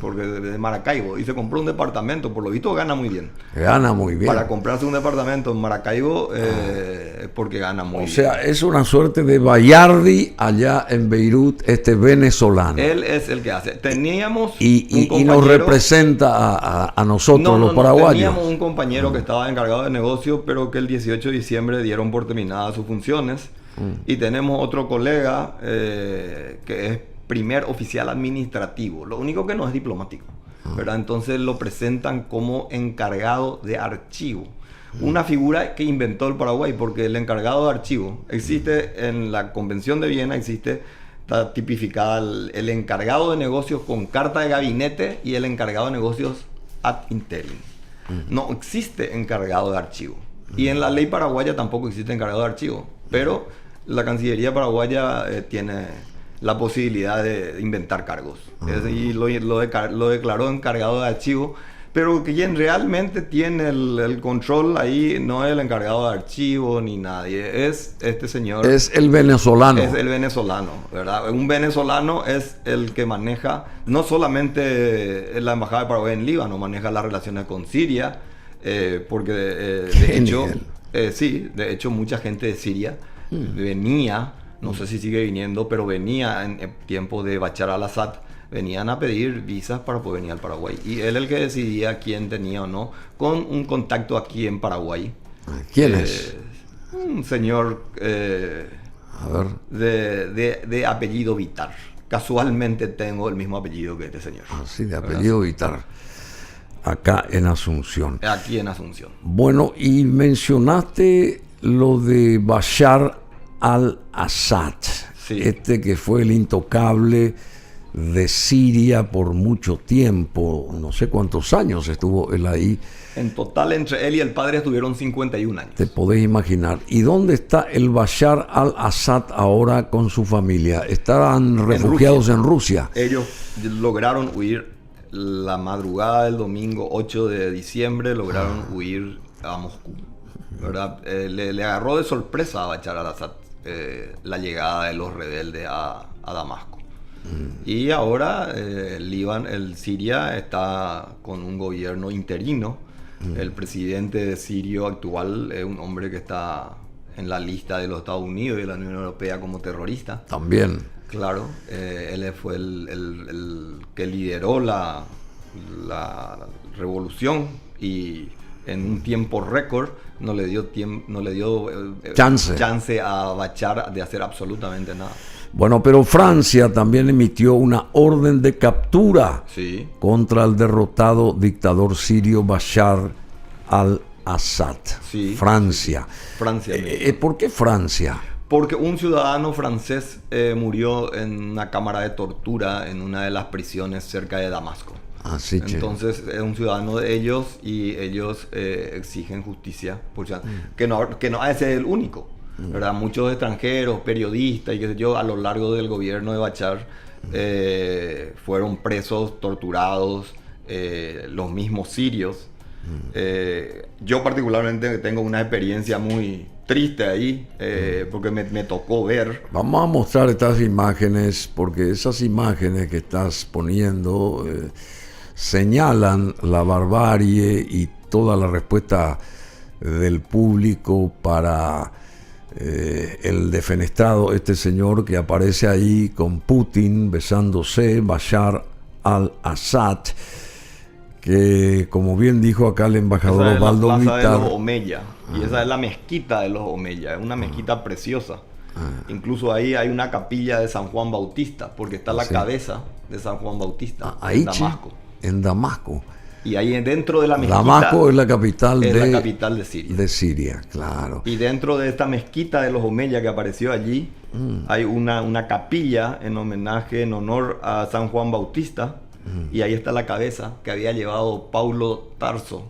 porque de Maracaibo, y se compró un departamento, por lo visto gana muy bien. Gana muy bien. Para comprarse un departamento en Maracaibo es porque gana muy bien. O sea, es una suerte de Bayardi allá en Beirut, este venezolano. Él es el que hace. Teníamos y nos representa a nosotros los paraguayos. Teníamos un compañero que estaba encargado de negocio, pero que el 18 de diciembre dieron por terminadas sus funciones. Y tenemos otro colega que es primer oficial administrativo, lo único que no es diplomático, ¿verdad? Entonces lo presentan como encargado de archivo, una figura que inventó el Paraguay, porque el encargado de archivo existe en la Convención de Viena, está tipificada el encargado de negocios con carta de gabinete y el encargado de negocios ad interim. No existe encargado de archivo, y en la ley paraguaya tampoco existe encargado de archivo, pero la Cancillería paraguaya tiene la posibilidad de inventar cargos. Y lo declaró encargado de archivo, pero quien realmente tiene el control ahí no es el encargado de archivo ni nadie, es este señor. Es el venezolano. Es el venezolano, ¿verdad? Un venezolano es el que maneja no solamente la Embajada de Paraguay en Líbano, maneja las relaciones con Siria, porque de hecho mucha gente de Siria venía, no sé si sigue viniendo, pero venía en tiempo de Bashar al-Assad, venían a pedir visas para poder venir al Paraguay. Y él el que decidía quién tenía o no, con un contacto aquí en Paraguay. ¿Quién es? Un señor a ver. de apellido Vitar. Casualmente tengo el mismo apellido que este señor. Sí, de apellido Vitar. Acá en Asunción. Aquí en Asunción. Bueno, y mencionaste lo de Bashar al-Assad, sí. Este que fue el intocable de Siria por mucho tiempo, no sé cuántos años estuvo él ahí. En total, entre él y el padre estuvieron 51 años. Te podés imaginar. ¿Y dónde está el Bashar al-Assad ahora con su familia? ¿Estarán refugiados en Rusia? Ellos lograron huir la madrugada del domingo 8 de diciembre, lograron huir a Moscú, ¿verdad? Le agarró de sorpresa a Bashar al-Assad la llegada de los rebeldes a Damasco. Y ahora Siria está con un gobierno interino. El presidente sirio actual es un hombre que está en la lista de los Estados Unidos y de la Unión Europea como terrorista. También. Claro, él fue el que lideró la revolución y en un tiempo récord no le dio chance a Bashar de hacer absolutamente nada. Bueno, pero Francia también emitió una orden de captura contra el derrotado dictador sirio Bashar al-Assad. Sí. Francia. ¿Por qué Francia? Porque un ciudadano francés murió en una cámara de tortura en una de las prisiones cerca de Damasco. Entonces es un ciudadano de ellos y ellos exigen justicia, que no ha de ser el único, ¿verdad? Muchos extranjeros, periodistas y qué sé yo, a lo largo del gobierno de Bashar fueron presos, torturados, los mismos sirios. Yo particularmente tengo una experiencia muy triste ahí, porque me tocó ver. Vamos a mostrar estas imágenes, porque esas imágenes que estás poniendo señalan la barbarie y toda la respuesta del público para el defenestrado, este señor que aparece ahí con Putin besándose, Bashar al-Assad, que como bien dijo acá el embajador Osvaldo Vitar, de los Omeya, y esa es la mezquita de los Omeya, es una mezquita preciosa. Incluso ahí hay una capilla de San Juan Bautista, porque está la cabeza de San Juan Bautista en Damasco. En Damasco. Y ahí dentro de la mezquita... Damasco es la capital de Siria. De Siria, claro. Y dentro de esta mezquita de los Omeya que apareció allí, hay una capilla en homenaje, en honor a San Juan Bautista, y ahí está la cabeza que había llevado Paulo Tarso.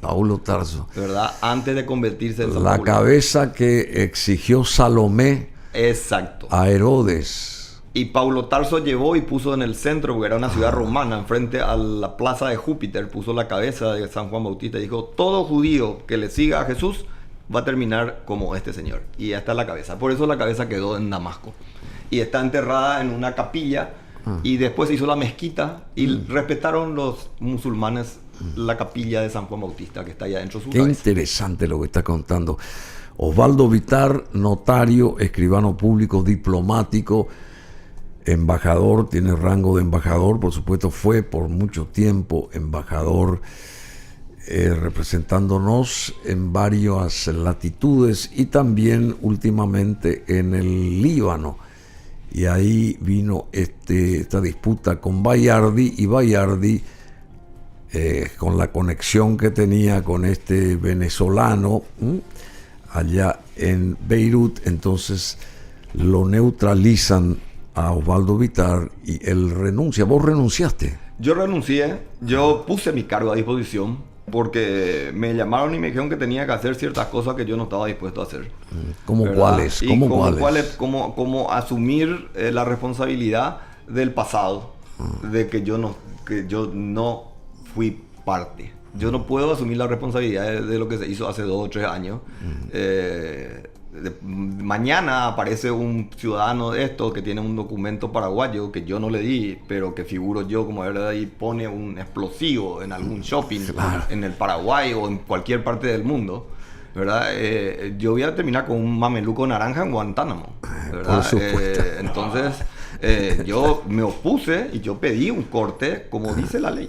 Paulo Tarso. ¿Verdad? Antes de convertirse en San La Paulo. cabeza que exigió Salomé Exacto. a Herodes. Y Paulo Tarso llevó y puso en el centro, porque era una ciudad romana, enfrente a la plaza de Júpiter, puso la cabeza de San Juan Bautista y dijo, todo judío que le siga a Jesús va a terminar como este señor. Y esta es la cabeza. Por eso la cabeza quedó en Damasco. Y está enterrada en una capilla. Y después se hizo la mezquita y respetaron los musulmanes la capilla de San Juan Bautista que está allá dentro de su Qué cabeza. interesante lo que está contando. Osvaldo Vittar, notario, escribano público, diplomático, embajador, tiene rango de embajador, por supuesto fue por mucho tiempo embajador, representándonos en varias latitudes y también últimamente en el Líbano. Y ahí vino esta disputa con Bayardi, y Bayardi, con la conexión que tenía con este venezolano allá en Beirut, entonces lo neutralizan a Osvaldo Vittar y él renuncia. ¿Vos renunciaste? Yo renuncié, yo puse mi cargo a disposición porque me llamaron y me dijeron que tenía que hacer ciertas cosas que yo no estaba dispuesto a hacer. ¿Cómo ¿verdad? cuáles? Y ¿Cómo como cuáles? como asumir la responsabilidad del pasado, de que yo no fui parte. Yo no puedo asumir la responsabilidad de lo que se hizo hace 2 o 3 años. Mañana aparece un ciudadano de estos que tiene un documento paraguayo que yo no le di, pero que figuro yo como verdad, y pone un explosivo en algún shopping en el Paraguay o en cualquier parte del mundo, ¿verdad? Yo voy a terminar con un mameluco naranja en Guantánamo, ¿verdad? Por supuesto. Entonces yo me opuse y yo pedí un corte como dice la ley,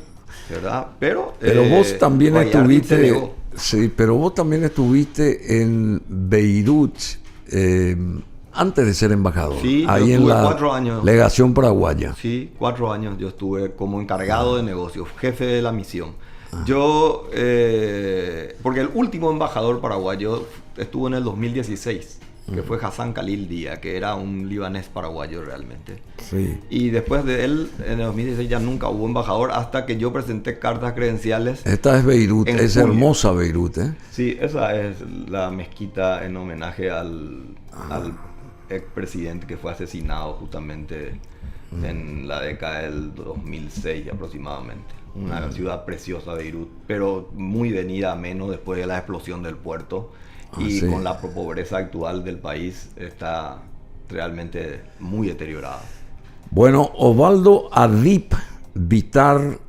¿verdad? Pero vos también Bayardi se estuviste, negó. sí, pero vos también estuviste en Beirut antes de ser embajador. Sí, yo ahí en estuve la 4 años. legación paraguaya. Sí, 4 años yo estuve como encargado de negocios, jefe de la misión. Yo, porque el último embajador paraguayo estuvo en el 2016, que fue Hassan Khalil Dia, que era un libanés paraguayo realmente. Sí. Y después de él, en el 2016 ya nunca hubo embajador hasta que yo presenté cartas credenciales. Esta es Beirut, En es julio. hermosa Beirut, ¿eh? Sí, esa es la mezquita en homenaje al expresidente que fue asesinado justamente en la década del 2006 aproximadamente. Una ciudad preciosa, Beirut, pero muy venida a menos después de la explosión del puerto. Y sí. con la pobreza actual del país está realmente muy deteriorada. Bueno, Osvaldo Adip Vittar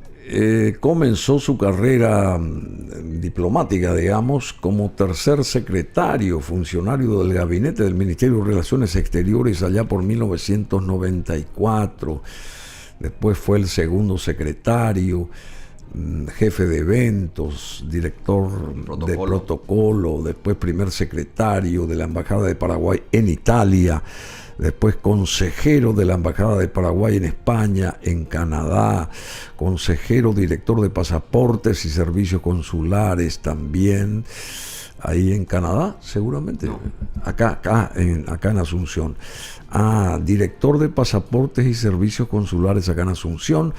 comenzó su carrera diplomática, digamos, como tercer secretario, funcionario del gabinete del Ministerio de Relaciones Exteriores allá por 1994. Después fue el segundo secretario, jefe de eventos, director de protocolo, después primer secretario de la Embajada de Paraguay en Italia, después consejero de la Embajada de Paraguay en España, en Canadá, consejero director de pasaportes y servicios consulares también, ahí en Canadá, seguramente, No. acá en Asunción. Director de pasaportes y servicios consulares acá en Asunción,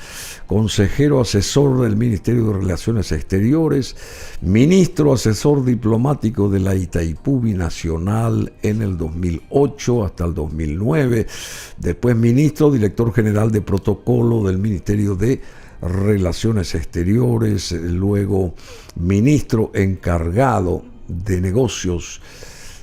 consejero asesor del Ministerio de Relaciones Exteriores, ministro asesor diplomático de la Itaipú Binacional en el 2008 hasta el 2009, después ministro, director general de protocolo del Ministerio de Relaciones Exteriores, luego ministro encargado de negocios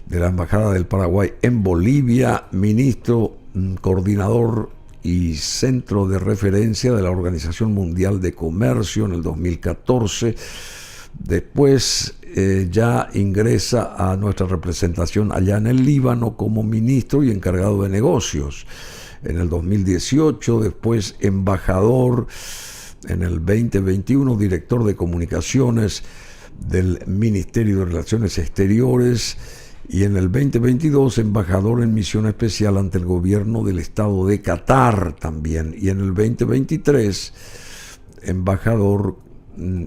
de la Embajada del Paraguay en Bolivia, ministro, coordinador y centro de referencia de la Organización Mundial de Comercio en el 2014. Después ya ingresa a nuestra representación allá en el Líbano como ministro y encargado de negocios en el 2018, después embajador en el 2021, director de comunicaciones del Ministerio de Relaciones Exteriores, y en el 2022 embajador en misión especial ante el gobierno del Estado de Qatar también, y en el 2023 embajador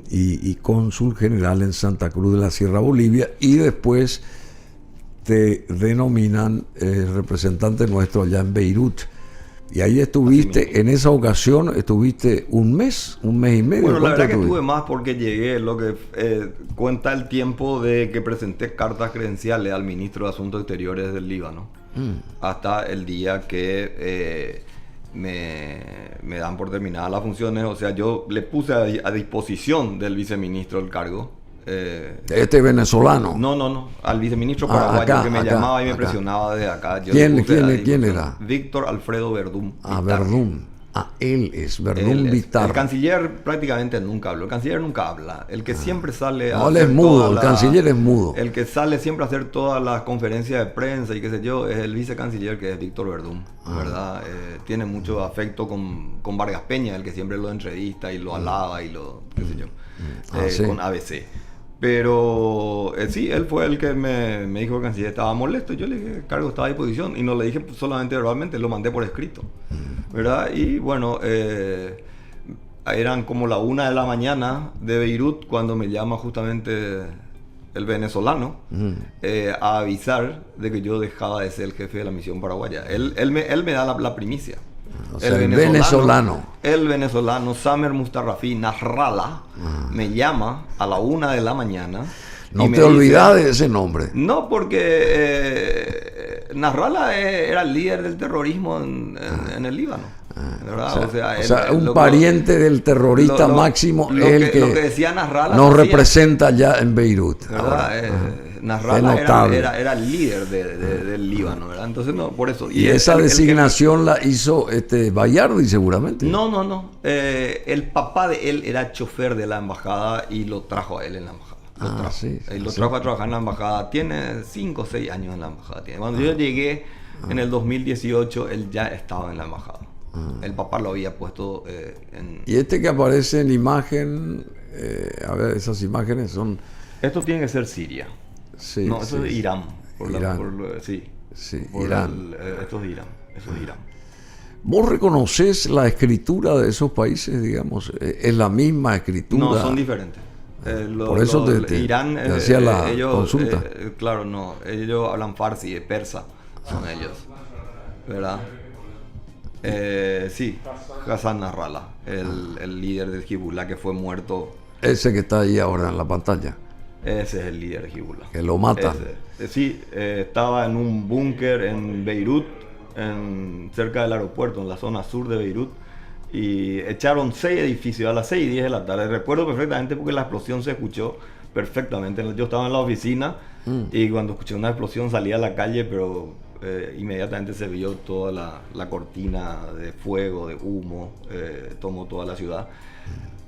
y cónsul general en Santa Cruz de la Sierra, Bolivia, y después te denominan representante nuestro allá en Beirut. Y ahí estuviste, en esa ocasión, estuviste un mes y medio. Bueno, la verdad que estuviste? estuve más porque llegué, lo que cuenta el tiempo de que presenté cartas credenciales al ministro de Asuntos Exteriores del Líbano, hasta el día que me dan por terminadas las funciones. O sea, yo le puse a disposición del viceministro el cargo. Este venezolano. No, al viceministro paraguayo acá, que me acá, llamaba y me acá. presionaba desde acá. Yo ¿Quién- le puse quién- a disposición. quién era? Víctor Alfredo Verdún. Verdún. Él es Verdún Él es. Vitar. El canciller prácticamente nunca habló. El canciller nunca habla. El que siempre sale a No, él es hacer mudo, toda el canciller es mudo. El que sale siempre a hacer todas las conferencias de prensa y qué sé yo, es el vicecanciller, que es Víctor Verdún, ¿verdad? Tiene mucho afecto con Vargas Peña, el que siempre lo entrevista y lo alaba y lo, qué sé yo, Sí. con ABC. Pero sí, él fue el que me dijo que el canciller estaba molesto. Yo le dije, el cargo estaba a disposición. Y no le dije solamente verbalmente, lo mandé por escrito, ¿verdad? Y bueno, eran como la 1 de la mañana de Beirut cuando me llama justamente el venezolano a avisar de que yo dejaba de ser el jefe de la misión paraguaya. Él me da la primicia. O sea, el venezolano. El venezolano Samer Mustarrafi Nasrallah me llama a la 1 de la mañana. No y me te dice, olvidas de ese nombre. no, porque Nasrallah era el líder del terrorismo en el Líbano, ¿verdad? O sea, un pariente del terrorista máximo es el que, lo que decía Nasrallah nos hacía, representa ya en Beirut. ¿verdad? Ahora. Nasrallah Qué notable. era el líder del Líbano, ¿verdad? Entonces, no, por eso. Y esa designación la hizo Bayardi seguramente. No. El papá de él era chofer de la embajada y lo trajo a él en la embajada. Lo trajo a trabajar en la embajada. Tiene 5 o 6 años en la embajada. Cuando yo llegué en el 2018, él ya estaba en la embajada. El papá lo había puesto en... Y que aparece en imagen, a ver, esas imágenes son... Esto tiene que ser Siria. Sí, no, eso es de Irán. Sí. Irán. Esto es de Irán. Eso es de Irán. ¿Vos reconoces la escritura de esos países, digamos? ¿Es la misma escritura? No, son diferentes. Por eso Irán, te hacía la ellos, consulta. Claro, no. Ellos hablan farsi, persa. Son ellos. ¿Verdad? Sí, Hassan Nasrallah, el líder del Hezbollah que fue muerto. Ese que está ahí ahora en la pantalla. Ese es el líder de Hezbollah. Que lo mata. Sí, estaba en un búnker en Beirut, cerca del aeropuerto, en la zona sur de Beirut. Y echaron 6 edificios a las 6:10 de la tarde. Recuerdo perfectamente porque la explosión se escuchó perfectamente. Yo estaba en la oficina y cuando escuché una explosión salí a la calle, pero inmediatamente se vio toda la cortina de fuego, de humo, tomó toda la ciudad.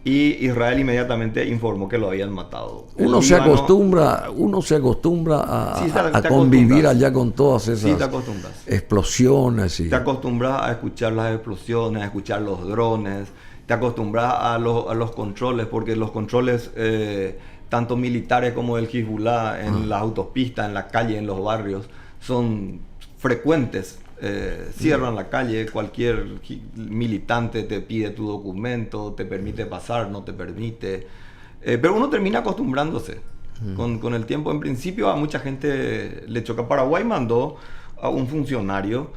Y Israel inmediatamente informó que lo habían matado. Uno se acostumbra a convivir allá con todas esas explosiones. Te acostumbras a escuchar las explosiones, a escuchar los drones, te acostumbras a los controles, porque los controles, tanto militares como del Hezbollah, en las autopistas, en la calle, en los barrios, son frecuentes. Cierran la calle, cualquier militante te pide tu documento, te permite pasar, no te permite, pero uno termina acostumbrándose con el tiempo. En principio a mucha gente le choca. Paraguay mandó a un funcionario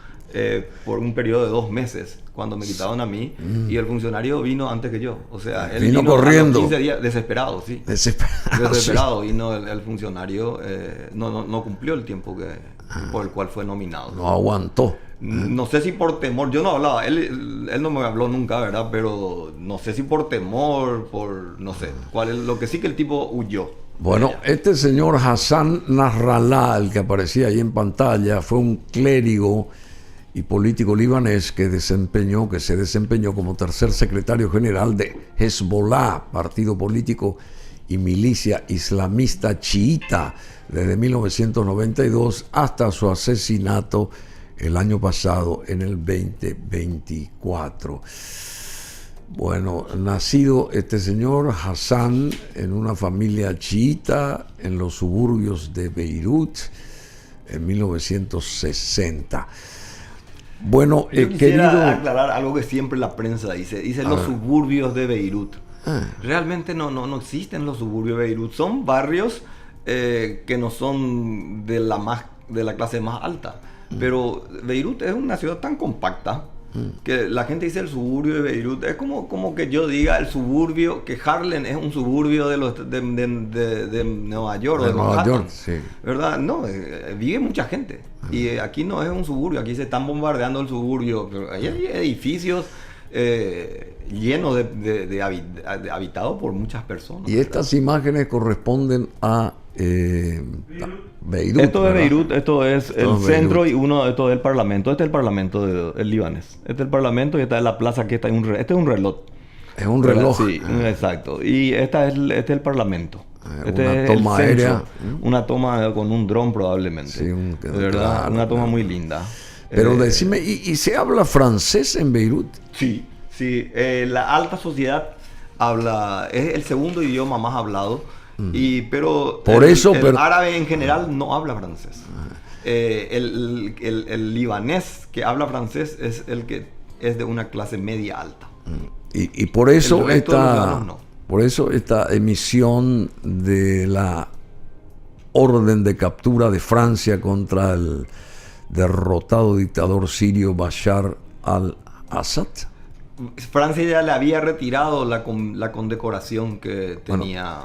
por un periodo de 2 meses cuando me quitaron a mí, y el funcionario vino antes que yo. O sea, él vino corriendo. A los 15 días, desesperado, sí. Desesperado. Sí. Vino el funcionario, no cumplió el tiempo por el cual fue nominado. No aguantó. No sé si por temor, yo no hablaba, él no me habló nunca, ¿verdad? Pero no sé si por temor, no sé, cuál es, lo que sí que el tipo huyó. Bueno, este señor Hassan Nasrallah, el que aparecía ahí en pantalla, fue un clérigo y político libanés que se desempeñó como tercer secretario general de Hezbollah, partido político y milicia islamista chiita, desde 1992 hasta su asesinato el año pasado, en el 2024. Bueno, nacido este señor Hassan en una familia chiita en los suburbios de Beirut en 1960. Bueno, yo quisiera aclarar algo que siempre la prensa dice los suburbios de Beirut. Realmente no existen los suburbios de Beirut. Son barrios que no son de la más de la clase más alta. Pero Beirut es una ciudad tan compacta que la gente dice el suburbio de Beirut. Es como que yo diga el suburbio, que Harlem es un suburbio de Nueva York, De de Nueva Manhattan, York, sí. ¿verdad? No, vive mucha gente. Y aquí no es un suburbio, aquí se están bombardeando el suburbio. Pero hay edificios llenos habitados por muchas personas. Y estas imágenes corresponden a Beirut. Esto es ¿verdad? Beirut, esto es el es centro Beirut. y esto es el parlamento. Este es el parlamento del libanés. Este es el parlamento y esta es la plaza que está este es un reloj. Es un ¿Verdad? reloj. Sí, exacto. Y este es el parlamento. Este una es el toma censo. aérea. Una toma con un dron probablemente. Sí, De verdad, claro, una toma claro. muy linda. Pero decime, ¿y se habla francés en Beirut? Sí, sí. La alta sociedad es el segundo idioma más hablado. Pero Por eso, el pero- árabe en general no habla francés. El libanés que habla francés es el que es de una clase media alta. Y por eso El resto de los ciudadanos no. por eso esta emisión de la orden de captura de Francia contra el derrotado dictador sirio Bashar al-Assad. Francia ya le había retirado la condecoración que tenía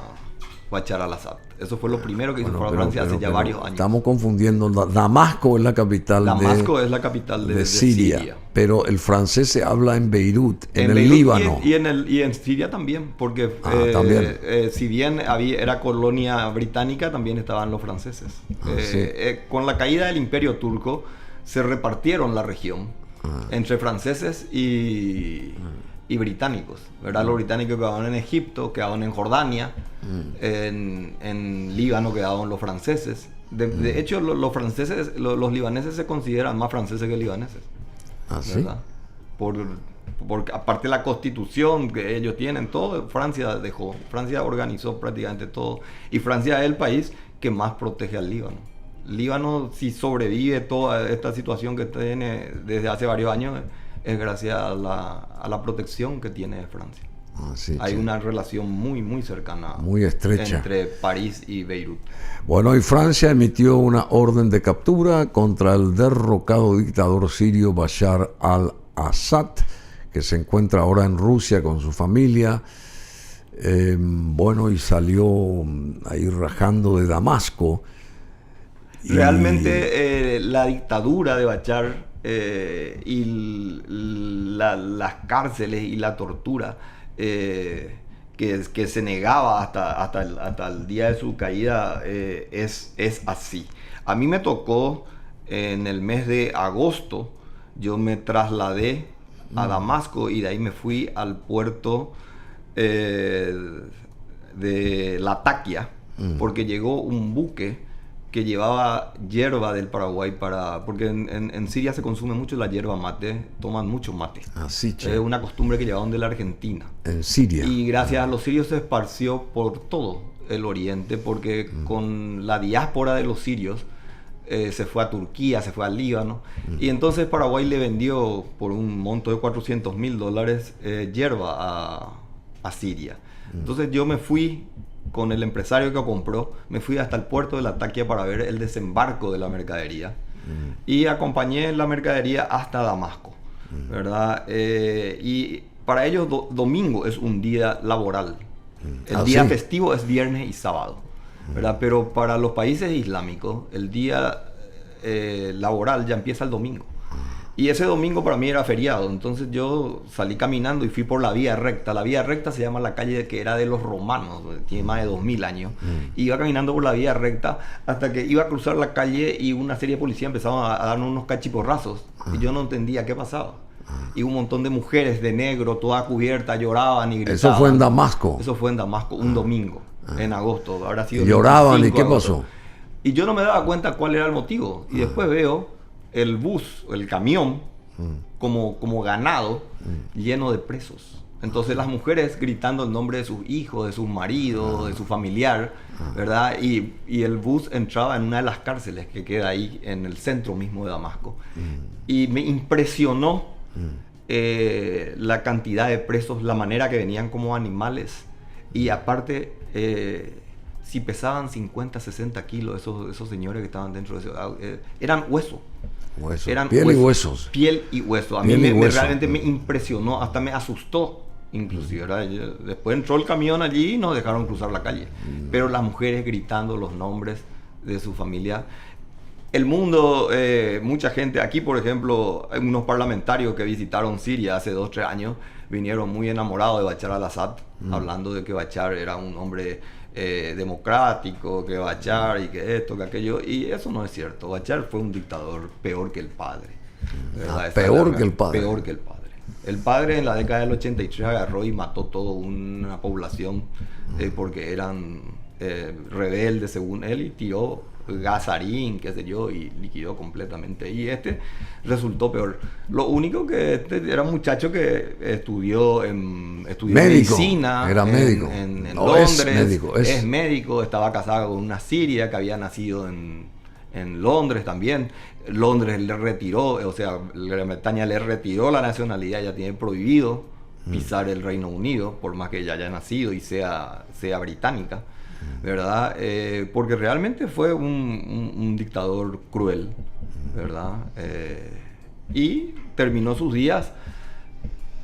Bashar al-Assad. Eso fue lo primero que hizo Francia hace ya varios años. Estamos confundiendo. Damasco es la capital Damasco es la capital de Siria, pero el francés se habla en Beirut, en el Beirut Líbano. y en Siria también, porque también. si bien era colonia británica, también estaban los franceses. Sí. Con la caída del Imperio Turco se repartieron la región entre franceses y británicos, ¿verdad? Los británicos quedaban en Egipto, quedaban en Jordania, en Líbano quedaban los franceses. De hecho, los franceses, los libaneses se consideran más franceses que libaneses. ¿Ah, sí? ¿Verdad? Porque aparte de la constitución que ellos tienen, todo, Francia organizó prácticamente todo. Y Francia es el país que más protege al Líbano. Líbano, si sobrevive toda esta situación que tiene desde hace varios años, es gracias a la protección que tiene Francia. Sí, Hay sí. una relación muy, muy cercana, Muy estrecha. entre París y Beirut. Bueno, y Francia emitió una orden de captura contra el derrocado dictador sirio Bashar al-Assad, que se encuentra ahora en Rusia con su familia. Bueno, y salió ahí rajando de Damasco. Realmente la dictadura de Bashar y las cárceles y la tortura que se negaba hasta el día de su caída es así. A mí me tocó en el mes de agosto, yo me trasladé a Damasco y de ahí me fui al puerto de Latakia, porque llegó un buque que llevaba hierba del Paraguay porque en Siria se consume mucho la hierba mate, toman mucho mate. Así, Es una costumbre que llevaban de la Argentina. en Siria. Y gracias a los sirios se esparció por todo el oriente, porque con la diáspora de los sirios se fue a Turquía, se fue al Líbano. Y entonces Paraguay le vendió por un monto de $400.000 hierba a Siria. Entonces yo me fui con el empresario que compró, me fui hasta el puerto de Latakia para ver el desembarco de la mercadería y acompañé la mercadería hasta Damasco, ¿verdad? Y para ellos domingo es un día laboral, el día sí. festivo es viernes y sábado, ¿verdad? Pero para los países islámicos el día laboral ya empieza el domingo. Y ese domingo para mí era feriado, entonces yo salí caminando y fui por la vía recta. La vía recta se llama la calle que era de los romanos, tiene más de 2000 años. Iba caminando por la vía recta hasta que iba a cruzar la calle y una serie de policías empezaban a darnos unos cachiporrazos. Y yo no entendía qué pasaba. Y un montón de mujeres de negro, toda cubierta, lloraban y gritaban. Eso fue en Damasco. Eso fue en Damasco, un domingo, en agosto. Habrá sido Y lloraban, ¿y 25 qué de agosto. pasó? Y yo no me daba cuenta cuál era el motivo. Y después veo el bus, el camión, como ganado, lleno de presos. Entonces las mujeres gritando el nombre de sus hijos, de sus maridos, de su familiar, ¿verdad? Y el bus entraba en una de las cárceles que queda ahí en el centro mismo de Damasco. Y me impresionó la cantidad de presos, la manera que venían como animales. Y aparte si pesaban 50, 60 kilos esos señores que estaban dentro de ese... eran hueso. Eran piel y huesos. Piel y hueso. A mí realmente me impresionó, hasta me asustó inclusive. ¿Verdad? Después entró el camión allí y nos dejaron cruzar la calle. Pero las mujeres gritando los nombres de su familia. El mundo, mucha gente, aquí por ejemplo, hay unos parlamentarios que visitaron Siria hace 2 o 3 años, vinieron muy enamorados de Bashar al-Assad, hablando de que Bashar era un hombre democrático, que Bashar y que esto, que aquello, y eso no es cierto. Bashar fue un dictador peor que el padre. Peor que el padre. Peor que el padre. El padre en la década del 83 agarró y mató toda una población porque eran rebeldes según él, y tiró gasarín, qué sé yo, y liquidó completamente. Y resultó peor. Lo único que era un muchacho que estudió medicina. Era médico. En no, Londres. Es médico. Estaba casado con una siria que había nacido en Londres también. Londres le retiró, o sea, Gran Bretaña le retiró la nacionalidad, ya tiene prohibido pisar el Reino Unido, por más que ella haya nacido y sea británica. ¿Verdad? Porque realmente fue un dictador cruel, ¿verdad? Y terminó sus días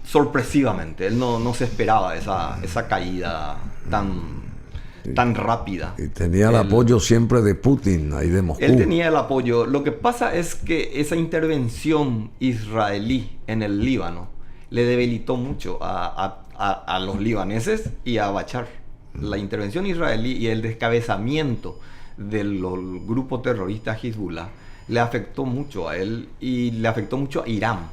sorpresivamente. Él no se esperaba esa caída tan rápida. Y tenía el apoyo siempre de Putin, ahí de Moscú. Él tenía el apoyo. Lo que pasa es que esa intervención israelí en el Líbano le debilitó mucho a los libaneses y a Bashar. La intervención israelí y el descabezamiento del grupo terrorista Hezbollah le afectó mucho a él y le afectó mucho a Irán.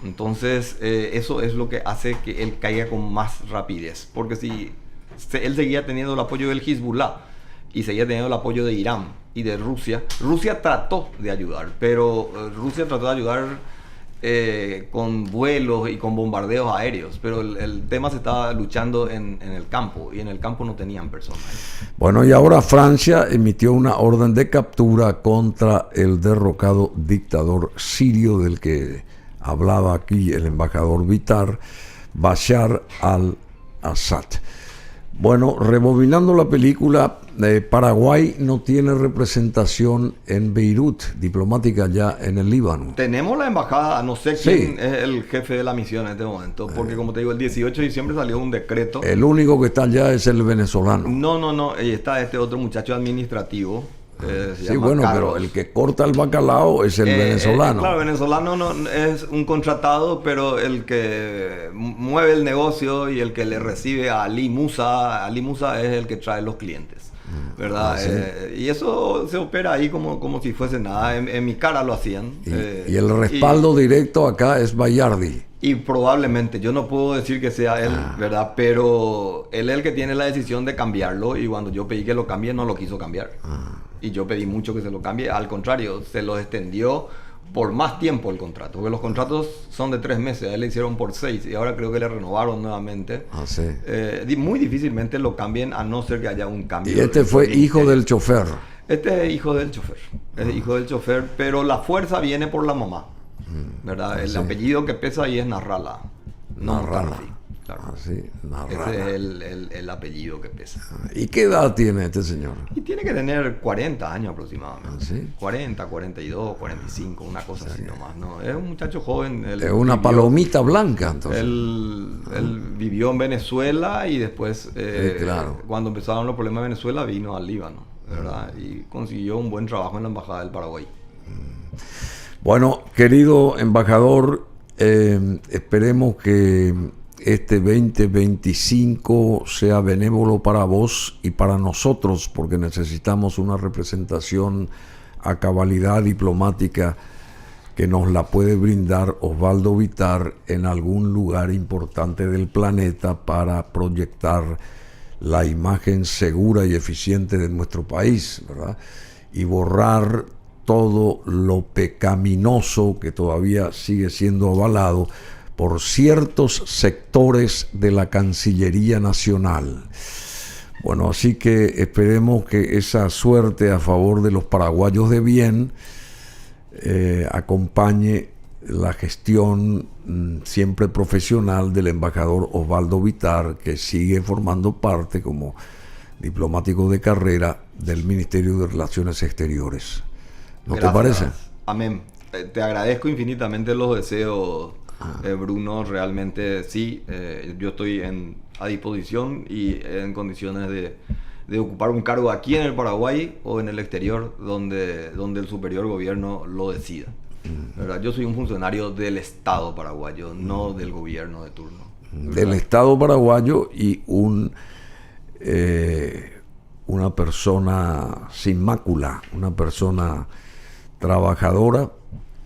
Entonces eso es lo que hace que él caiga con más rapidez, porque si él seguía teniendo el apoyo del Hezbollah y seguía teniendo el apoyo de Irán y de Rusia trató de ayudar, pero Rusia trató de ayudar con vuelos y con bombardeos aéreos, pero el tema se estaba luchando en el campo, y en el campo no tenían personas. Bueno, y ahora Francia emitió una orden de captura contra el derrocado dictador sirio del que hablaba aquí el embajador Bitar, Bashar al-Assad. Bueno, rebobinando la película, Paraguay no tiene representación en Beirut, diplomática ya en el Líbano. Tenemos la embajada, no sé quién es el jefe de la misión en este momento, porque como te digo, el 18 de diciembre salió un decreto. El único que está allá es el venezolano. No, está este otro muchacho administrativo. Sí, bueno, Carlos. Pero el que corta el bacalao es el venezolano. Claro, el venezolano no es un contratado, pero el que mueve el negocio y el que le recibe a Ali Musa es el que trae los clientes, ¿verdad? ¿Sí? Y eso se opera ahí como si fuese nada. En mi cara lo hacían. Y el respaldo directo acá es Bayardi. Y probablemente, yo no puedo decir que sea él, ¿verdad? Pero él es el que tiene la decisión de cambiarlo, y cuando yo pedí que lo cambie, no lo quiso cambiar. Y yo pedí mucho que se lo cambie, al contrario, se lo extendió por más tiempo el contrato, porque los contratos son de 3 meses, a él le hicieron por 6, y ahora creo que le renovaron nuevamente. Sí. Muy difícilmente lo cambien, a no ser que haya un cambio. Y este fue hijo del chofer. Este es hijo del chofer, pero la fuerza viene por la mamá. ¿Verdad? El apellido que pesa ahí es Nasrallah. Nasrallah. Claro. Nasrallah. Ese es el apellido que pesa. ¿Y qué edad tiene este señor? Y tiene que tener 40 años aproximadamente. ¿Sí? 40, 42, 45, una cosa así nomás. ¿No? Es un muchacho joven. Es una palomita blanca, entonces. Él vivió en Venezuela y después, claro. Cuando empezaron los problemas de Venezuela, vino al Líbano, ¿verdad? Y consiguió un buen trabajo en la Embajada del Paraguay. Bueno, querido embajador, esperemos que este 2025 sea benévolo para vos y para nosotros, porque necesitamos una representación a cabalidad diplomática que nos la puede brindar Osvaldo Bitar en algún lugar importante del planeta para proyectar la imagen segura y eficiente de nuestro país, ¿verdad? Y borrar todo lo pecaminoso que todavía sigue siendo avalado por ciertos sectores de la Cancillería Nacional. Bueno, así que esperemos que esa suerte a favor de los paraguayos de bien acompañe la gestión siempre profesional del embajador Osvaldo Bitar, que sigue formando parte como diplomático de carrera del Ministerio de Relaciones Exteriores. ¿No Gracias. te parece? Amén. Te agradezco infinitamente los deseos, Bruno. Realmente sí, yo estoy a disposición y en condiciones de ocupar un cargo aquí en el Paraguay o en el exterior donde el superior gobierno lo decida. ¿Verdad? Yo soy un funcionario del Estado paraguayo, no del gobierno de turno. ¿Verdad? Del Estado paraguayo y una persona sin mácula, una persona trabajadora,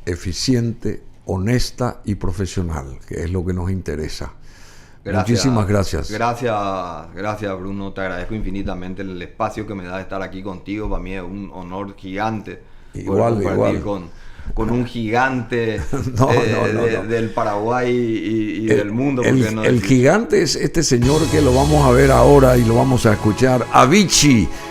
eficiente, honesta y profesional, que es lo que nos interesa. Muchísimas gracias. Gracias, Bruno. Te agradezco infinitamente el espacio que me da de estar aquí contigo. Para mí es un honor gigante poder compartir con un gigante del Paraguay y del mundo. El gigante es este señor que lo vamos a ver ahora y lo vamos a escuchar, Avicii,